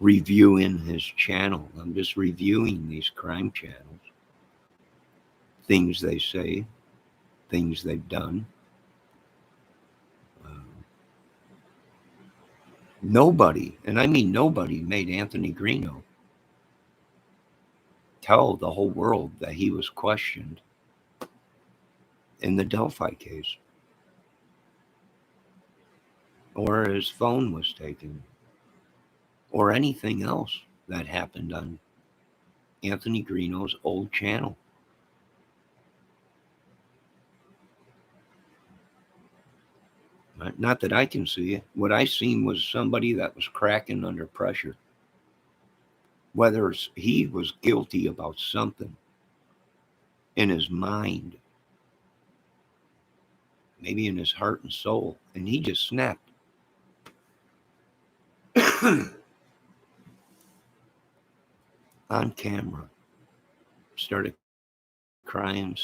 reviewing his channel. I'm just reviewing these crime channels. Things they say, things they've done. Nobody, and I mean nobody, made Anthony Garino tell the whole world that he was questioned in the Delphi case, or his phone was taken, or anything else that happened on Anthony Garino's old channel. Not that I can see it. What I seen was somebody that was cracking under pressure. Whether he was guilty about something in his mind, maybe in his heart and soul, and he just snapped. On camera, started crying,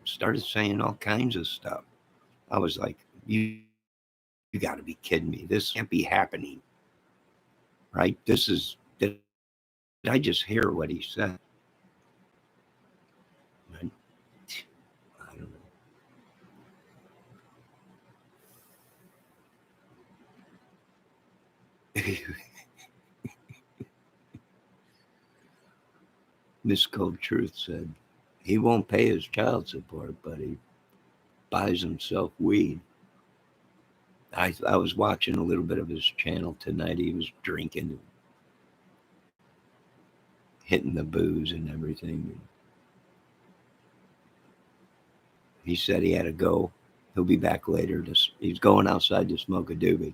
started saying all kinds of stuff. I was like, you got to be kidding me. This can't be happening, right? Did I just hear what he said? Right? I don't know. Miss Cold Truth said he won't pay his child support, but he buys himself weed. I was watching a little bit of his channel tonight. He was drinking, hitting the booze and everything. He said he had to go. He'll be back later. He's going outside to smoke a doobie.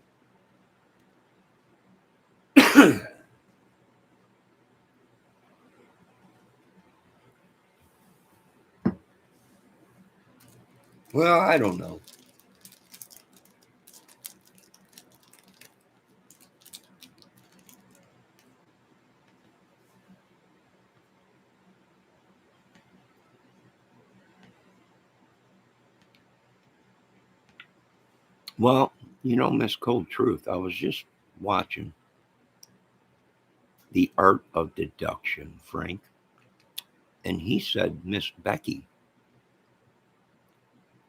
Well, I don't know. Well, Miss Cold Truth, I was just watching The Art of Deduction, Frank, and he said Miss Becky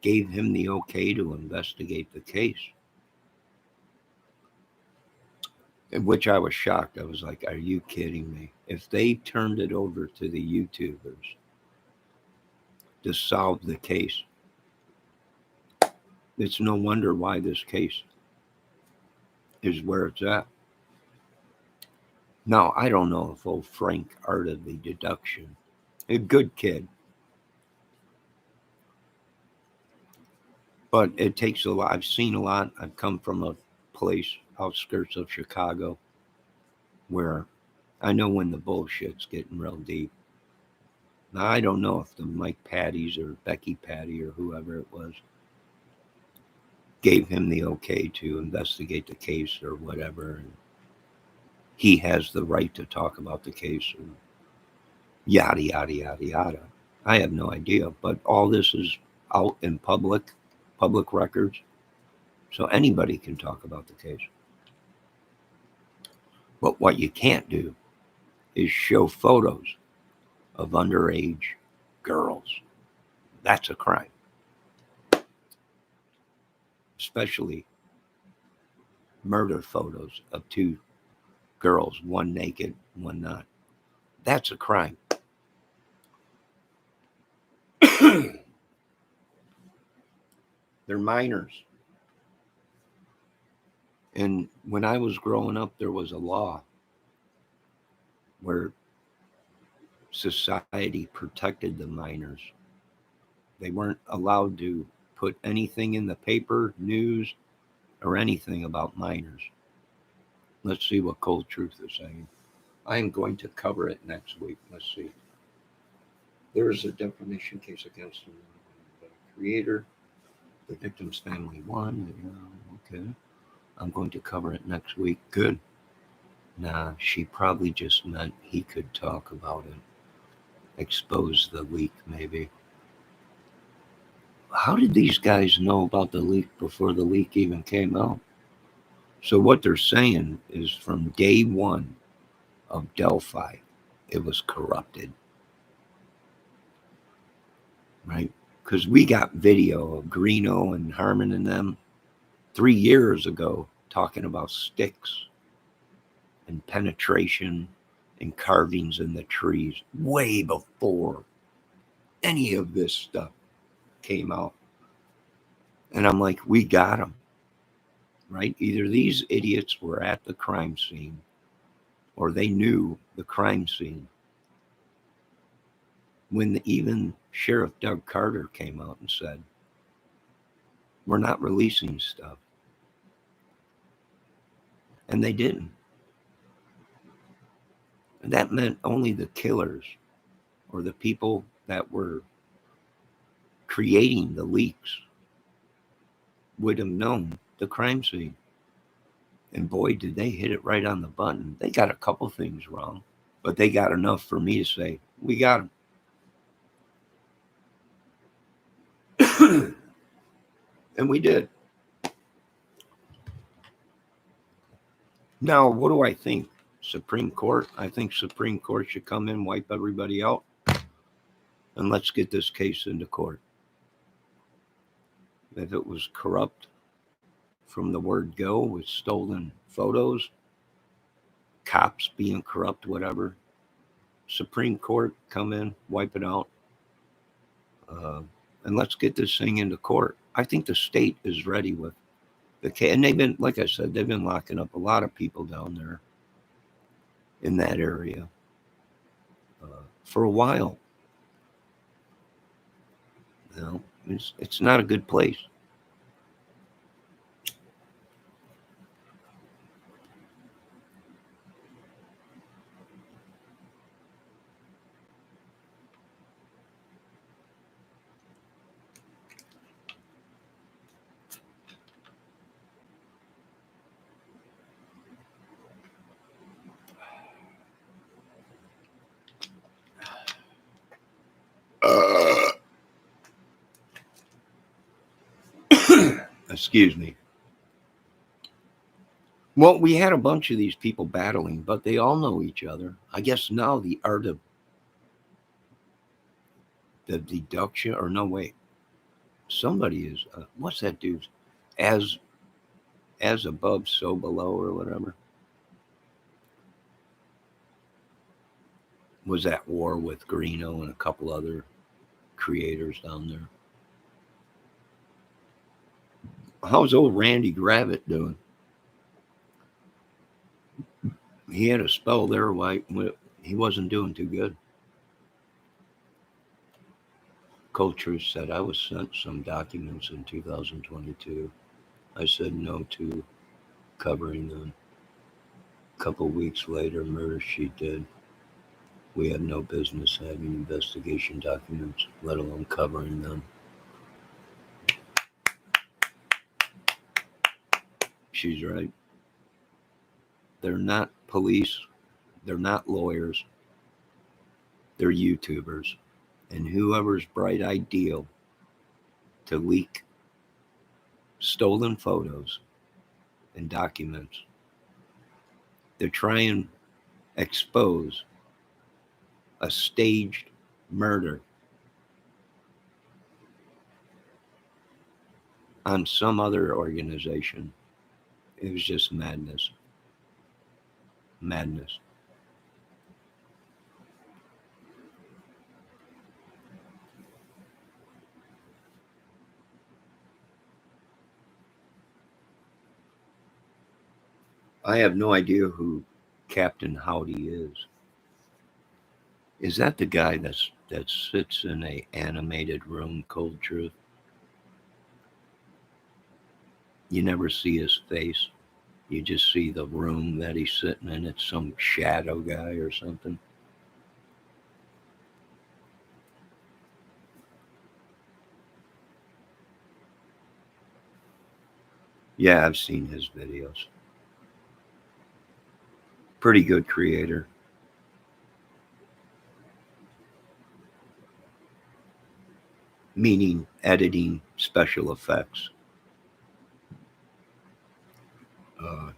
gave him the okay to investigate the case. In which I was shocked. I was like, are you kidding me? If they turned it over to the YouTubers to solve the case, it's no wonder why this case is where it's at. Now, I don't know if old Frank Art of the Deduction, a good kid, but it takes a lot. I've seen a lot. I've come from a place outskirts of Chicago where I know when the bullshit's getting real deep. Now, I don't know if the Mike Patties or Becky Patty or whoever it was gave him the okay to investigate the case or whatever. And he has the right to talk about the case and yada, yada, yada, yada. I have no idea, but all this is out in public records. So anybody can talk about the case. But what you can't do is show photos of underage girls. That's a crime, especially murder photos of two girls, one naked, one not. That's a crime. They're minors. And when I was growing up, there was a law where society protected the minors. They weren't allowed to put anything in the paper, news, or anything about minors. Let's see what Cold Truth is saying. I am going to cover it next week. Let's see. There is a defamation case against the creator. The victim's family won. Okay. I'm going to cover it next week. Good. Nah, she probably just meant he could talk about it. Expose the leak, maybe. How did these guys know about the leak before the leak even came out? So what they're saying is from day one of Delphi, it was corrupted, right? Because we got video of Greeno and Harmon and them 3 years ago talking about sticks and penetration and carvings in the trees way before any of this stuff came out. And I'm like, we got them, right? Either these idiots were at the crime scene or they knew the crime scene. When even Sheriff Doug Carter came out and said, we're not releasing stuff. And they didn't. And that meant only the killers or the people that were creating the leaks would have known the crime scene. And boy, did they hit it right on the button. They got a couple things wrong, but they got enough for me to say, we got them. And we did. Now, what do I think? Supreme Court? I think Supreme Court should come in, wipe everybody out, and let's get this case into court. If it was corrupt from the word go with stolen photos, cops being corrupt, whatever, Supreme Court come in, wipe it out, and let's get this thing into court. I think the state is ready with the case. And they've been, like I said, they've been locking up a lot of people down there in that area for a while. You know, it's not a good place. Excuse me. Well, we had a bunch of these people battling, but they all know each other. I guess now the art of the deduction, or no, wait, somebody is, what's that dude? As above, so below, or whatever. Was at war with Greeno and a couple other creators down there. How's old Randy Gravett doing? he had a spell there why he wasn't doing too good. Culture said I was sent some documents in 2022. I said no to covering them. A couple weeks later, murder sheet did. We had no business having investigation documents, let alone covering them. She's right. They're not police. They're not lawyers. They're YouTubers. And whoever's bright idea to leak stolen photos and documents to try and expose a staged murder on some other organization. It was just madness. Madness. I have no idea who Captain Howdy is. Is that the guy that sits in a animated room, Cold Truth? You never see his face. You just see the room that he's sitting in. It's some shadow guy or something. Yeah, I've seen his videos. Pretty good creator. Meaning editing, special effects,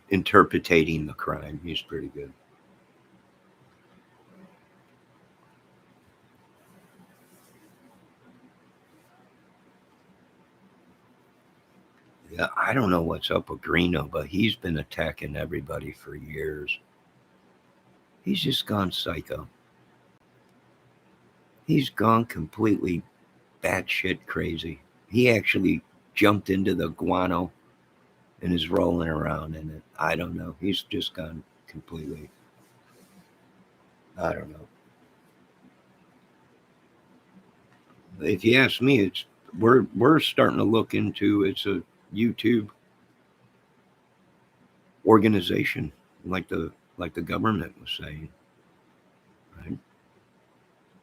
interpreting the crime. He's pretty good. Yeah, I don't know what's up with Greeno, but he's been attacking everybody for years. He's just gone psycho. He's gone completely batshit crazy. He actually jumped into the guano and is rolling around in it. I don't know. He's just gone completely. I don't know. If you ask me, it's we're starting to look into it's a YouTube organization like the government was saying, right?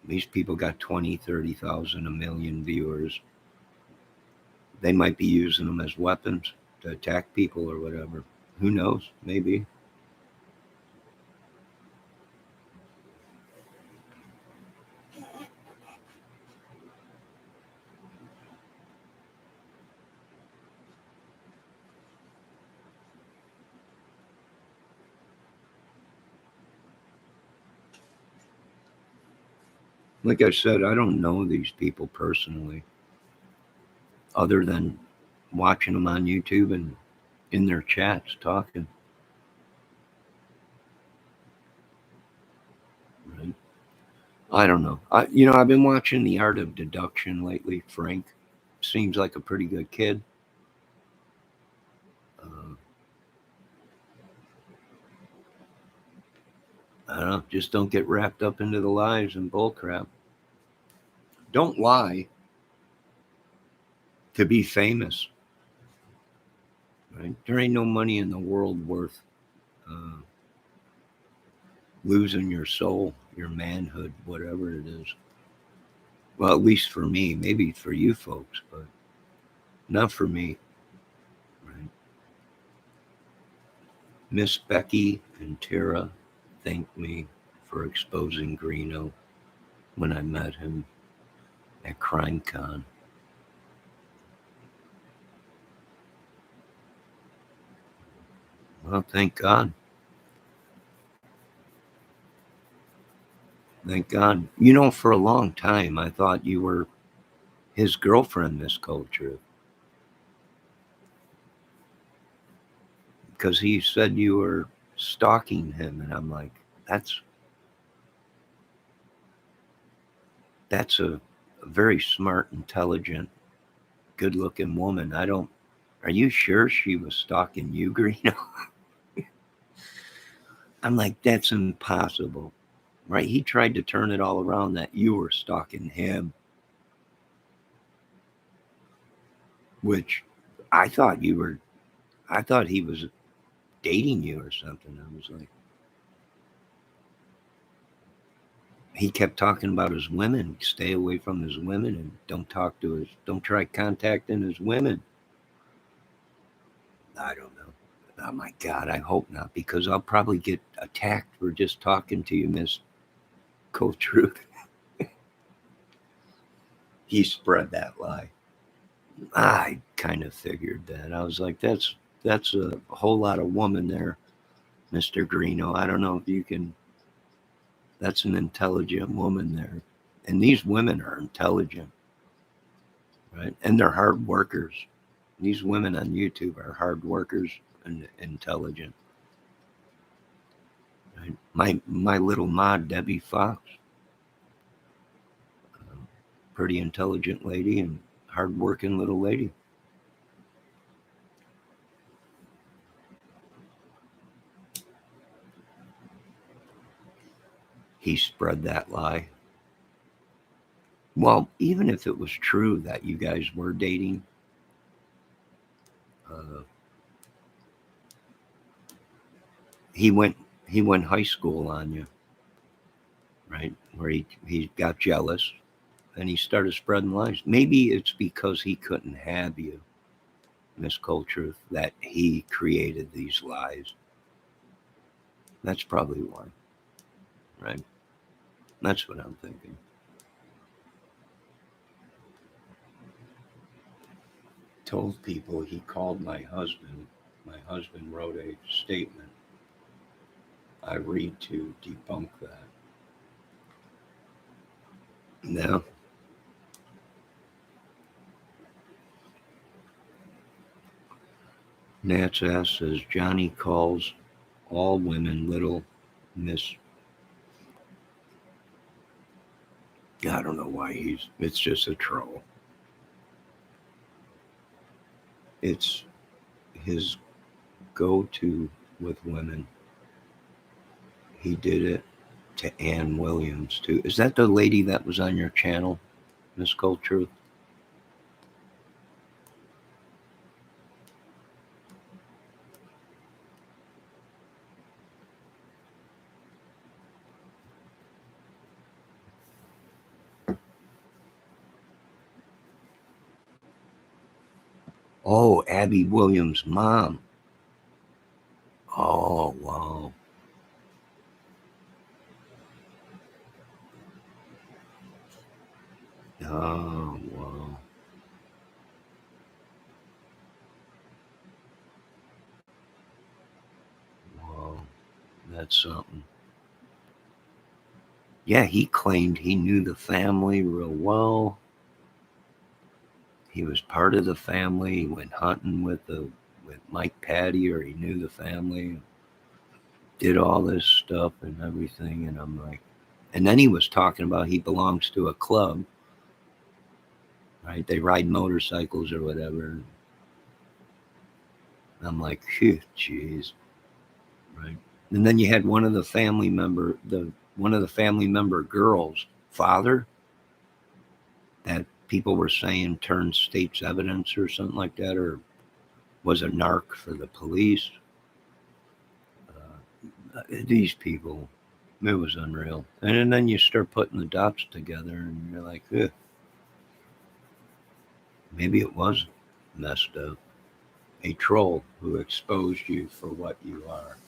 These people got 20, 30,000, a million viewers. They might be using them as weapons to attack people or whatever. Who knows? Maybe. Like I said, I don't know these people personally, other than watching them on YouTube and in their chats talking. Right? I don't know. I've been watching The Art of Deduction lately. Frank seems like a pretty good kid. Uh, I don't know. Just don't get wrapped up into the lies and bullcrap. Don't lie to be famous. Right? There ain't no money in the world worth uh, losing your soul, your manhood, whatever it is. Well, at least for me, maybe for you folks, but not for me. Right? Miss Becky and Tara thanked me for exposing Greeno when I met him at CrimeCon. Well, thank God. Thank God. For a long time, I thought you were his girlfriend, Miss Culture, because he said you were stalking him, and I'm like, that's a very smart, intelligent, good-looking woman. Are you sure she was stalking you, Greeno? I'm like, that's impossible, right? He tried to turn it all around that you were stalking him, which I thought I thought he was dating you or something. I was like, he kept talking about his women, stay away from his women and don't try contacting his women. I don't know. Oh my God, I hope not, because I'll probably get attacked for just talking to you, Miss Cold Truth. He spread that lie. I kind of figured that. I was like, that's a whole lot of woman there, Mr. Greeno. I don't know if you can. That's an intelligent woman there, and these women are intelligent, right? And they're hard workers. These women on YouTube are hard workers and intelligent. Right? My little mod Debbie Fox, pretty intelligent lady and hard-working little lady. He spread that lie. Well, even if it was true that you guys were dating, uh, he went high school on you, right? Where he got jealous and he started spreading lies. Maybe it's because he couldn't have you, Miss Cold Truth, that he created these lies. That's probably why, right? That's what I'm thinking. Told people he called my husband. My husband wrote a statement. I read to debunk that. No. Nat's ass says Johnny calls all women little Miss. I don't know why it's just a troll. It's his go to with women. He did it to Ann Williams too. Is that the lady that was on your channel, Miss Cold Truth? Oh, Abby Williams' mom. Oh, wow. Oh, wow. Wow. That's something. Yeah, he claimed he knew the family real well. He was part of the family. He went hunting with Mike Patty, or he knew the family. Did all this stuff and everything, and I'm like, and then he was talking about he belongs to a club, right? They ride motorcycles or whatever. I'm like, phew, jeez, right? And then you had one of the family member girls' father that people were saying turned state's evidence or something like that, or was a narc for the police. These people, it was unreal. And then you start putting the dots together, and you're like, ugh, maybe it was messed up. A troll who exposed you for what you are.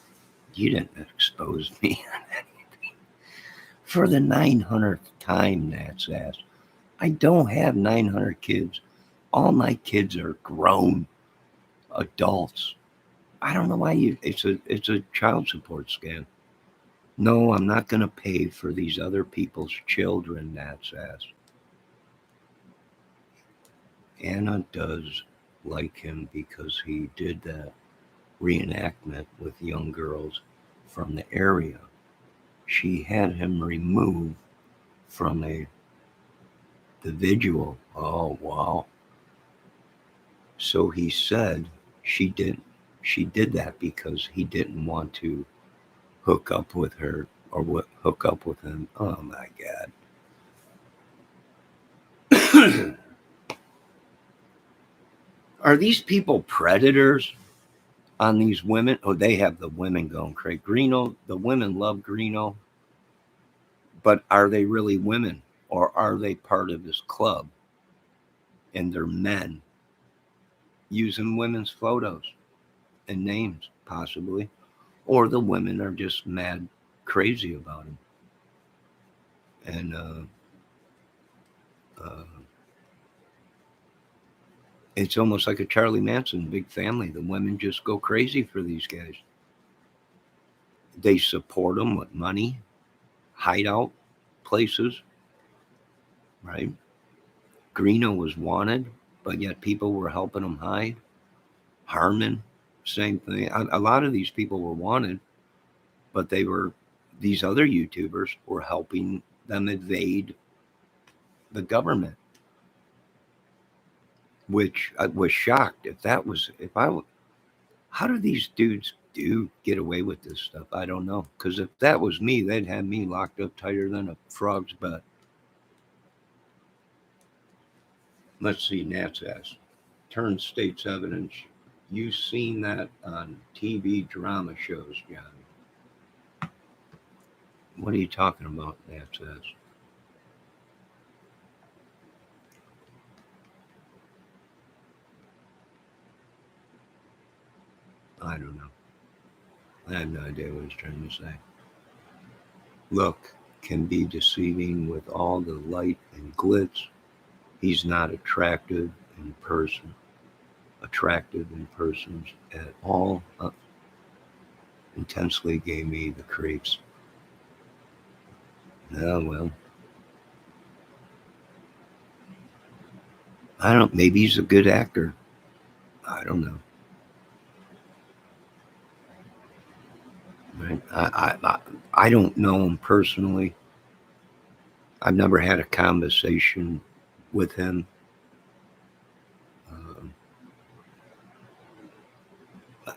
You didn't expose me for the 900th time, Nat's ass. I don't have 900 kids. All my kids are grown adults. I don't know why it's a child support scam. No, I'm not going to pay for these other people's children, Nat's ass. Anna does like him because he did that reenactment with young girls from the area. She had him removed from the visual. Oh wow. So he said she did that because he didn't want to hook up with her or hook up with him. Oh my God. Are these people predators on these women? Oh, they have the women going crazy. Greeno, the women love Greeno, but are they really women or are they part of this club and they're men using women's photos and names, possibly? Or the women are just mad crazy about him. And uh, it's almost like a Charlie Manson big family. The women just go crazy for these guys. They support them with money, hideout places, right? Greeno was wanted, but yet people were helping him hide. Harmon, same thing. A lot of these people were wanted, but these other YouTubers were helping them evade the government, which I was shocked. How do these dudes get away with this stuff? I don't know. Because if that was me, they'd have me locked up tighter than a frog's butt. Let's see, Nat's asked. Turn state's evidence. You've seen that on TV drama shows, John. What are you talking about, Nat says? I don't know. I have no idea what he's trying to say. Look can be deceiving with all the light and glitz. He's not attractive in person. Attractive in person at all. Intensely gave me the creeps. Oh, well. I don't. Maybe he's a good actor. I don't know. Right? I don't know him personally. I've never had a conversation with him. Um,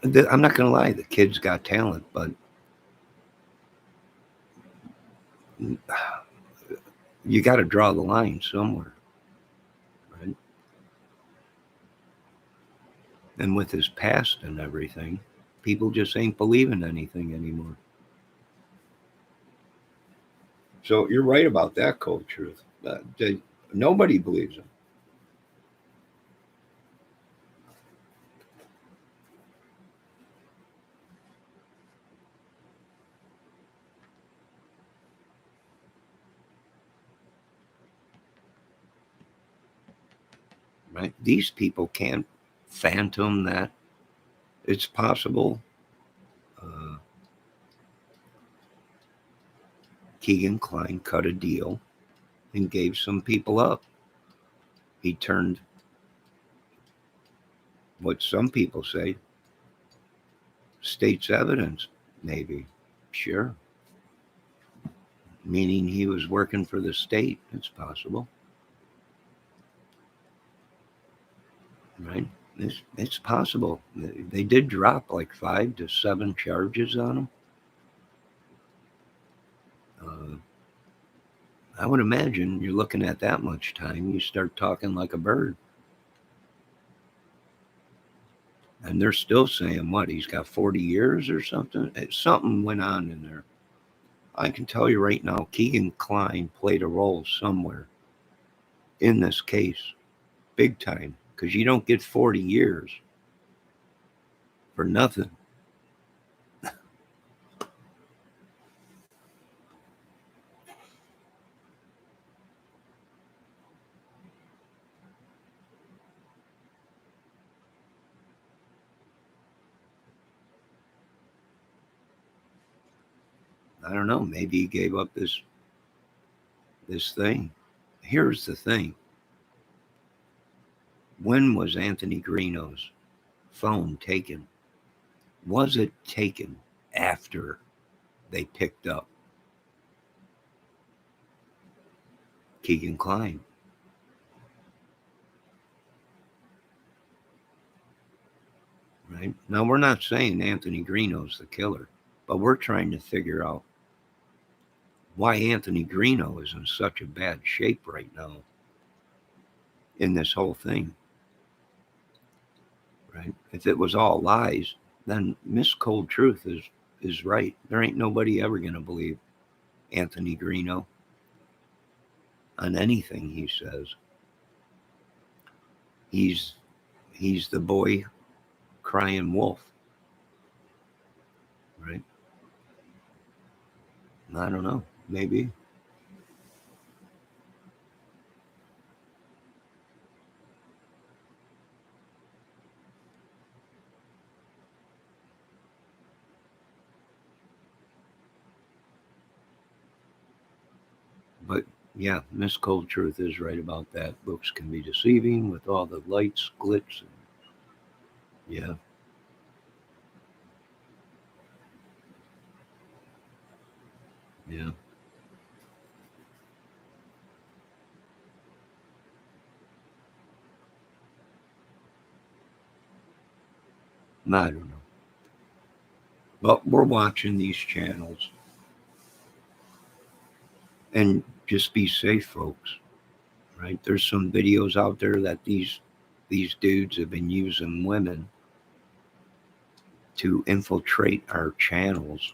I'm not going to lie. The kid's got talent, but you got to draw the line somewhere, right? And with his past and everything, people just ain't believing anything anymore. So you're right about that, Cold Truth. Nobody believes him. Right? These people can't phantom that it's possible. Uh, Keegan Klein cut a deal and gave some people up. He turned what some people say state's evidence, maybe. Sure. Meaning he was working for the state. It's possible. Right? It's possible. They did drop like 5 to 7 charges on him. Uh, I would imagine you're looking at that much time, you start talking like a bird. And they're still saying what he's got 40 years or something. Something went on in there. I can tell you right now, Keegan Klein played a role somewhere in this case, big time, because you don't get 40 years for nothing. I don't know. Maybe he gave up this thing. Here's the thing. When was Anthony Greeno's phone taken? Was it taken after they picked up Keegan Klein? Right? Now, we're not saying Anthony Greeno's the killer, But we're trying to figure out why Anthony Greeno is in such a bad shape right now in this whole thing, right? If it was all lies, then Miss Cold Truth is right. There ain't nobody ever gonna believe Anthony Greeno on anything he says. He's he's the boy crying wolf, right? I don't know, maybe. But yeah, Miss Cold Truth is right about that. Books can be deceiving with all the lights, glitz. And, yeah, yeah. I don't know. But we're watching these channels, and just be safe, folks. Right? There's some videos out there that these dudes have been using women to infiltrate our channels.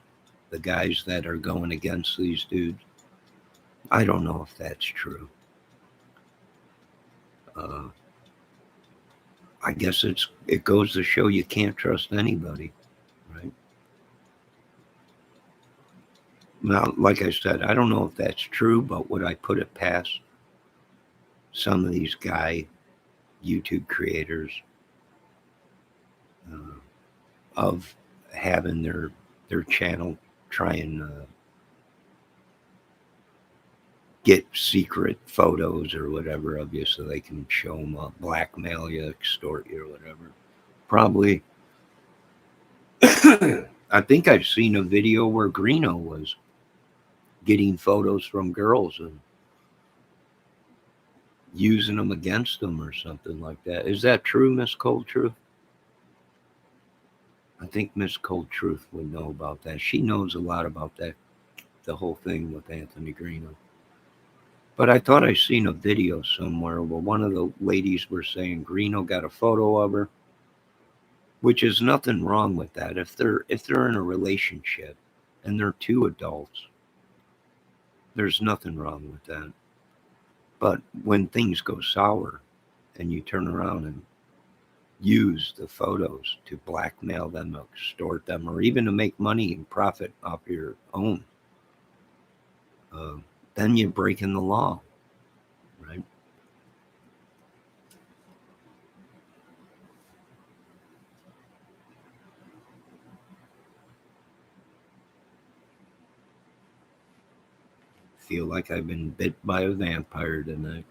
The guys that are going against these dudes. I don't know if that's true. Uh, I guess it goes to show you can't trust anybody, right? Now, like I said, I don't know if that's true, but would I put it past some of these guy YouTube creators uh, of having their channel try and get secret photos or whatever of you so they can show them up, blackmail you, extort you, or whatever? Probably. I think I've seen a video where Greeno was getting photos from girls and using them against them or something like that. Is that true, Miss Cold Truth? I think Miss Cold Truth would know about that. She knows a lot about that, the whole thing with Anthony Greeno. But I thought I seen a video somewhere where one of the ladies were saying Greeno got a photo of her, which is nothing wrong with that. If they're in a relationship and they're two adults, there's nothing wrong with that. But when things go sour and you turn around and use the photos to blackmail them, extort them, or even to make money and profit off your own, uh, then you're breaking the law, right? Feel like I've been bit by a vampire tonight.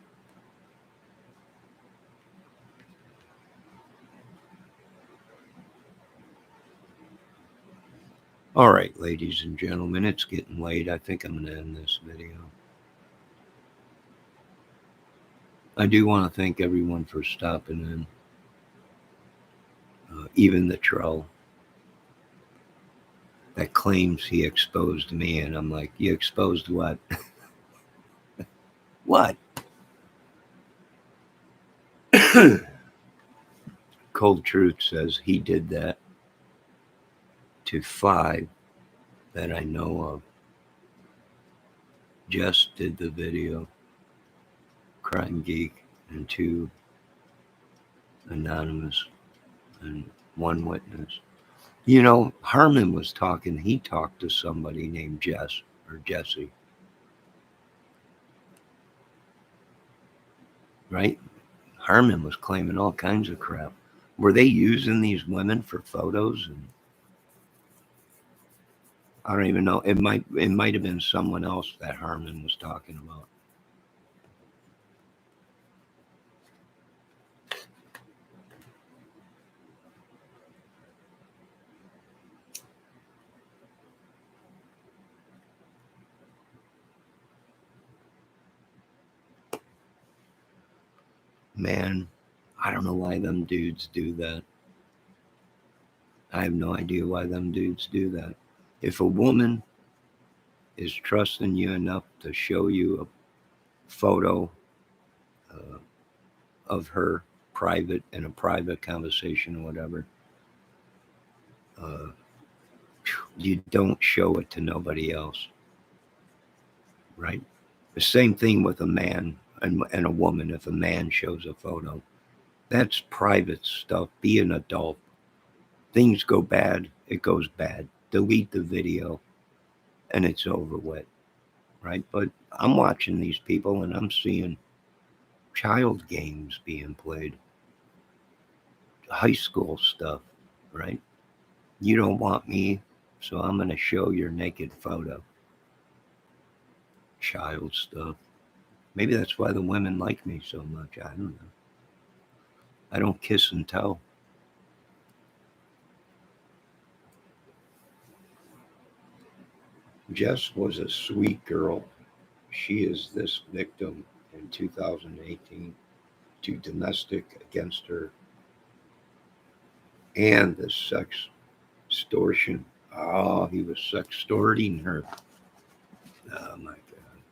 All right, ladies and gentlemen, it's getting late. I think I'm going to end this video. I do want to thank everyone for stopping in, even the troll that claims he exposed me. And I'm like, you exposed what? What? Cold Truth says he did that to 5 that I know of. Jess did the video, Crime Geek, and 2 anonymous, and 1 witness. You know, Harmon was talking, he talked to somebody named Jess or Jesse, right? Harmon was claiming all kinds of crap. Were they using these women for photos? And I don't even know. It might have been someone else that Harmon was talking about. Man, I don't know why them dudes do that. I have no idea why them dudes do that. If a woman is trusting you enough to show you a photo uh, of her private in a private conversation or whatever, uh, you don't show it to nobody else, right? The same thing with a man and a woman. If a man shows a photo, that's private stuff. Be an adult. Things go bad, it goes bad. Delete the video and it's over with, right? But I'm watching these people and I'm seeing child games being played, high school stuff, right? You don't want me, so I'm going to show your naked photo. Child stuff. Maybe that's why the women like me so much. I don't know. I don't kiss and tell. Jess was a sweet girl. She is this victim in 2018 to domestic against her and the sex extortion. Oh, he was sextorting her. Oh my God.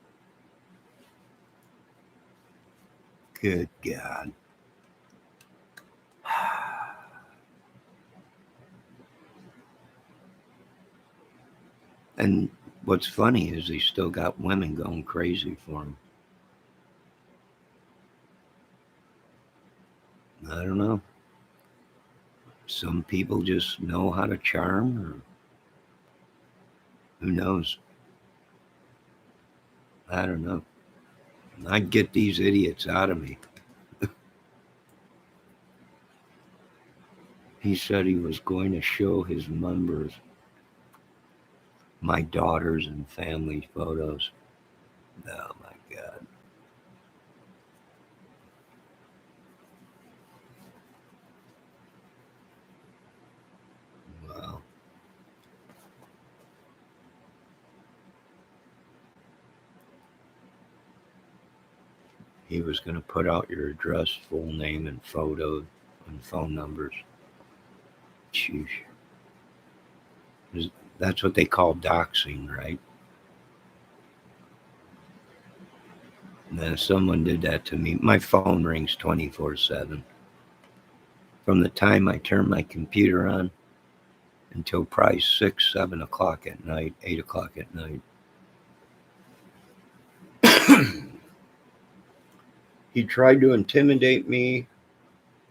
Good God. And what's funny is he still got women going crazy for him. I don't know. Some people just know how to charm, or who knows? I don't know. I'd get these idiots out of me. He said he was going to show his members my daughters and family photos. Oh my God. Wow. He was going to put out your address, full name, and photo and phone numbers. Sheesh. That's what they call doxing, right? And then someone did that to me. My phone rings 24/7. From the time I turn my computer on until probably 6, 7 o'clock at night, 8 o'clock at night. He tried to intimidate me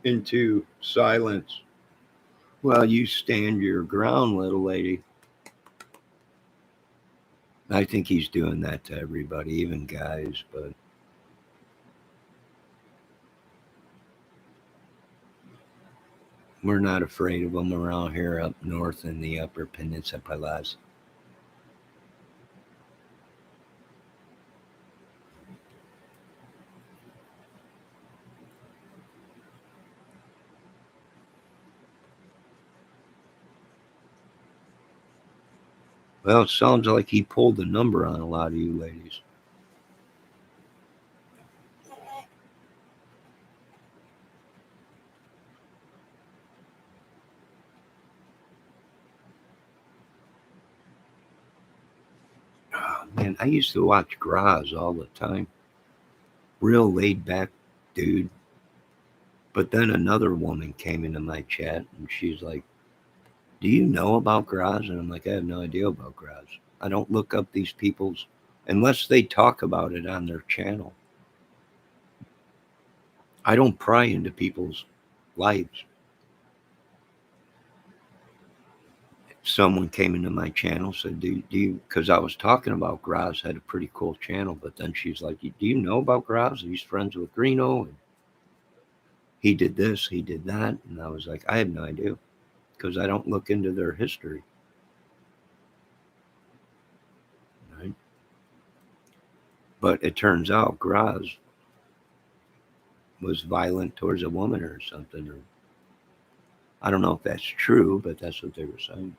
into silence. Well, you stand your ground, little lady. I think he's doing that to everybody, even guys, but we're not afraid of them around here up north in the upper peninsulas. Well, it sounds like he pulled the number on a lot of you ladies. Oh, man, I used to watch Graz all the time. Real laid back dude. But then another woman came into my chat and she's like, "Do you know about Graz?" And I'm like, "I have no idea about Graz. I don't look up these people's unless they talk about it on their channel. I don't pry into people's lives." Someone came into my channel, said, do you, because I was talking about Graz, had a pretty cool channel, but then she's like, "Do you know about Graz? He's friends with Greeno, and he did this, he did that." And I was like, "I have no idea because I don't look into their history." Right? But it turns out Graz was violent towards a woman or something. Or I don't know if that's true, but that's what they were saying.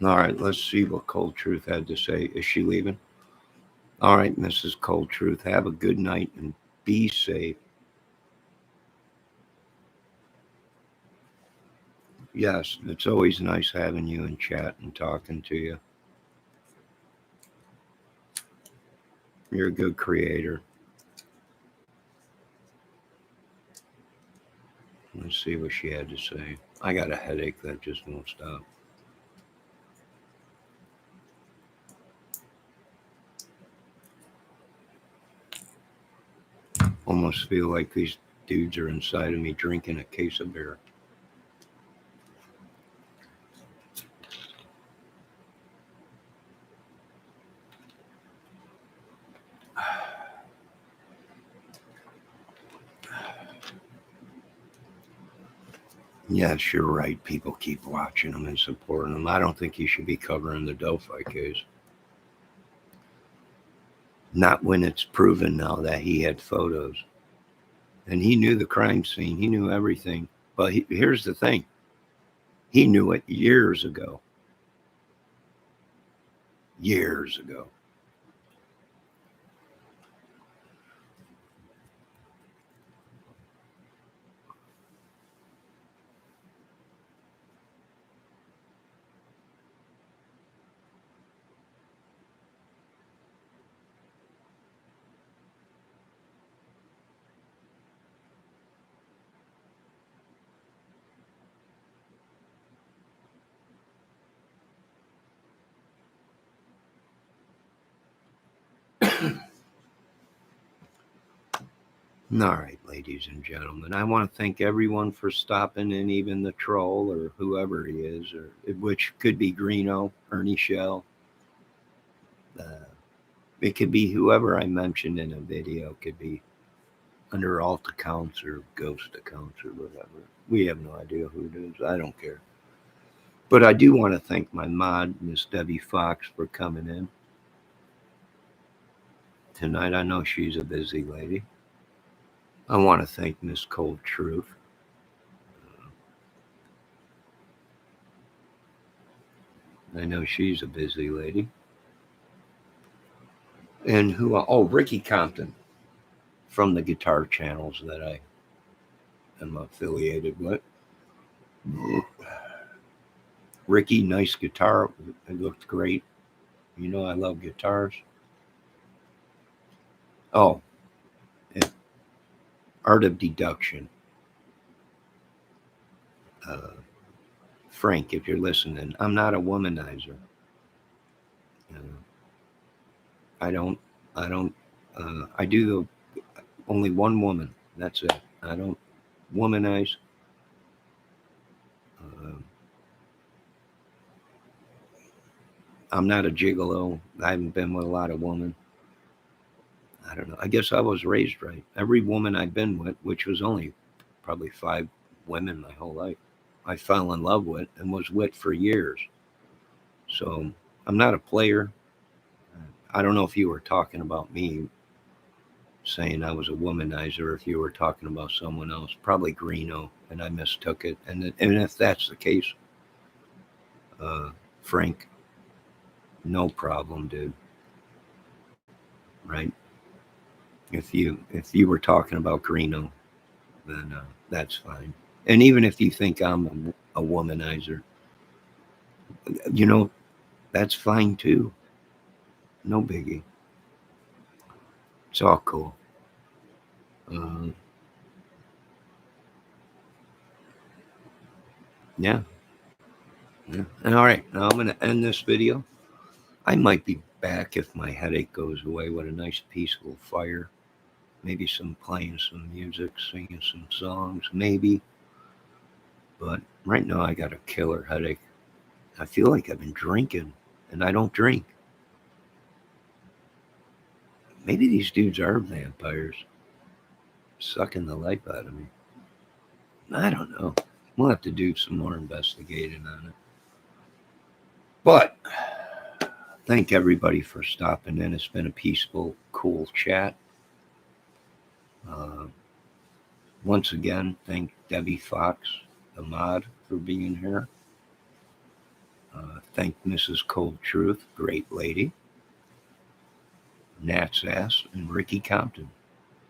All right, let's see what Cold Truth had to say. Is she leaving? All right, Mrs. Cold Truth, have a good night and be safe. Yes, it's always nice having you in chat and talking to you. You're a good creator. Let's see what she had to say. I got a headache that just won't stop. Almost feel like these dudes are inside of me drinking a case of beer. Yes, you're right. People keep watching them and supporting them. I don't think you should be covering the Delphi case. Not when it's proven now that he had photos. And he knew the crime scene. He knew everything. But here's the thing. He knew it years ago. Years ago. All right, ladies and gentlemen, I want to thank everyone for stopping in, even the troll or whoever he is, or which could be Greeno, Ernie Shell. It could be whoever I mentioned in a video. It could be under alt accounts or ghost accounts or whatever. We have no idea who it is. I don't care. But I do want to thank my mod, Miss Debbie Fox, for coming in tonight. I know she's a busy lady. I want to thank Miss Cold Truth. I know she's a busy lady. And who? Oh, Ricky Compton from the guitar channels that I am affiliated with. Ricky, nice guitar. It looked great. You know I love guitars. Oh, Art of Deduction. Frank, if you're listening, I'm not a womanizer. Uh, I don't. I don't. I do only one woman. That's it. I don't womanize. Uh, I'm not a gigolo. I haven't been with a lot of women. I don't know. I guess I was raised right. Every woman I've been with, which was only probably 5 women my whole life, I fell in love with and was with for years. So I'm not a player. I don't know if you were talking about me saying I was a womanizer, if you were talking about someone else, probably Greeno, and I mistook it. And if that's the case, Frank, no problem, dude. Right? If you were talking about Greeno, then that's fine. And even if you think I'm a womanizer, you know, that's fine too. No biggie. It's all cool. Uh, yeah. Yeah. And all right, now I'm going to end this video. I might be back if my headache goes away with a nice peaceful fire. Maybe playing some music, singing some songs, maybe. But right now I got a killer headache. I feel like I've been drinking, and I don't drink. Maybe these dudes are vampires, sucking the life out of me. I don't know. We'll have to do some more investigating on it. But thank everybody for stopping in. It's been a peaceful, cool chat. Once again, thank Debbie Fox, the mod, for being here. Thank Mrs. Cold Truth, great lady, Nat's Ass, and Ricky Compton.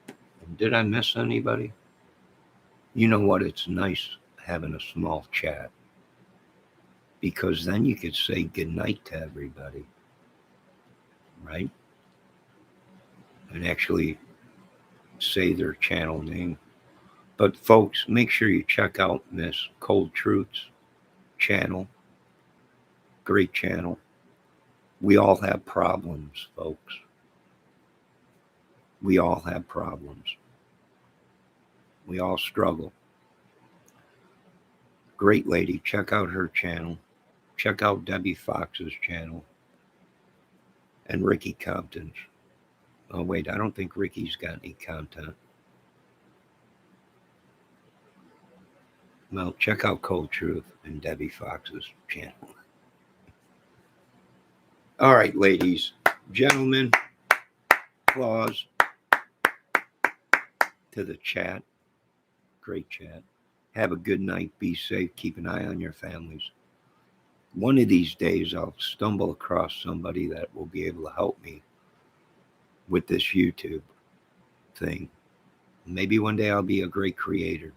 And did I miss anybody? You know what? It's nice having a small chat because then you could say goodnight to everybody, right? And actually say their channel name. But folks, make sure you check out Miss Cold Truth's channel. Great channel. We all have problems, folks. We all have problems. We all struggle. Great lady. Check out her channel. Check out Debbie Fox's channel. And Ricky Compton's. Oh, wait, I don't think Ricky's got any content. Well, check out Cold Truth and Debbie Fox's channel. All right, ladies, gentlemen, applause to the chat. Great chat. Have a good night. Be safe. Keep an eye on your families. One of these days, I'll stumble across somebody that will be able to help me with this YouTube thing. Maybe one day I'll be a great creator.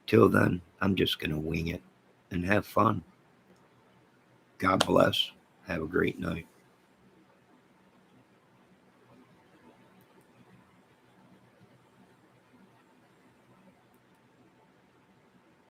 Till then, I'm just going to wing it and have fun. God bless. Have a great night.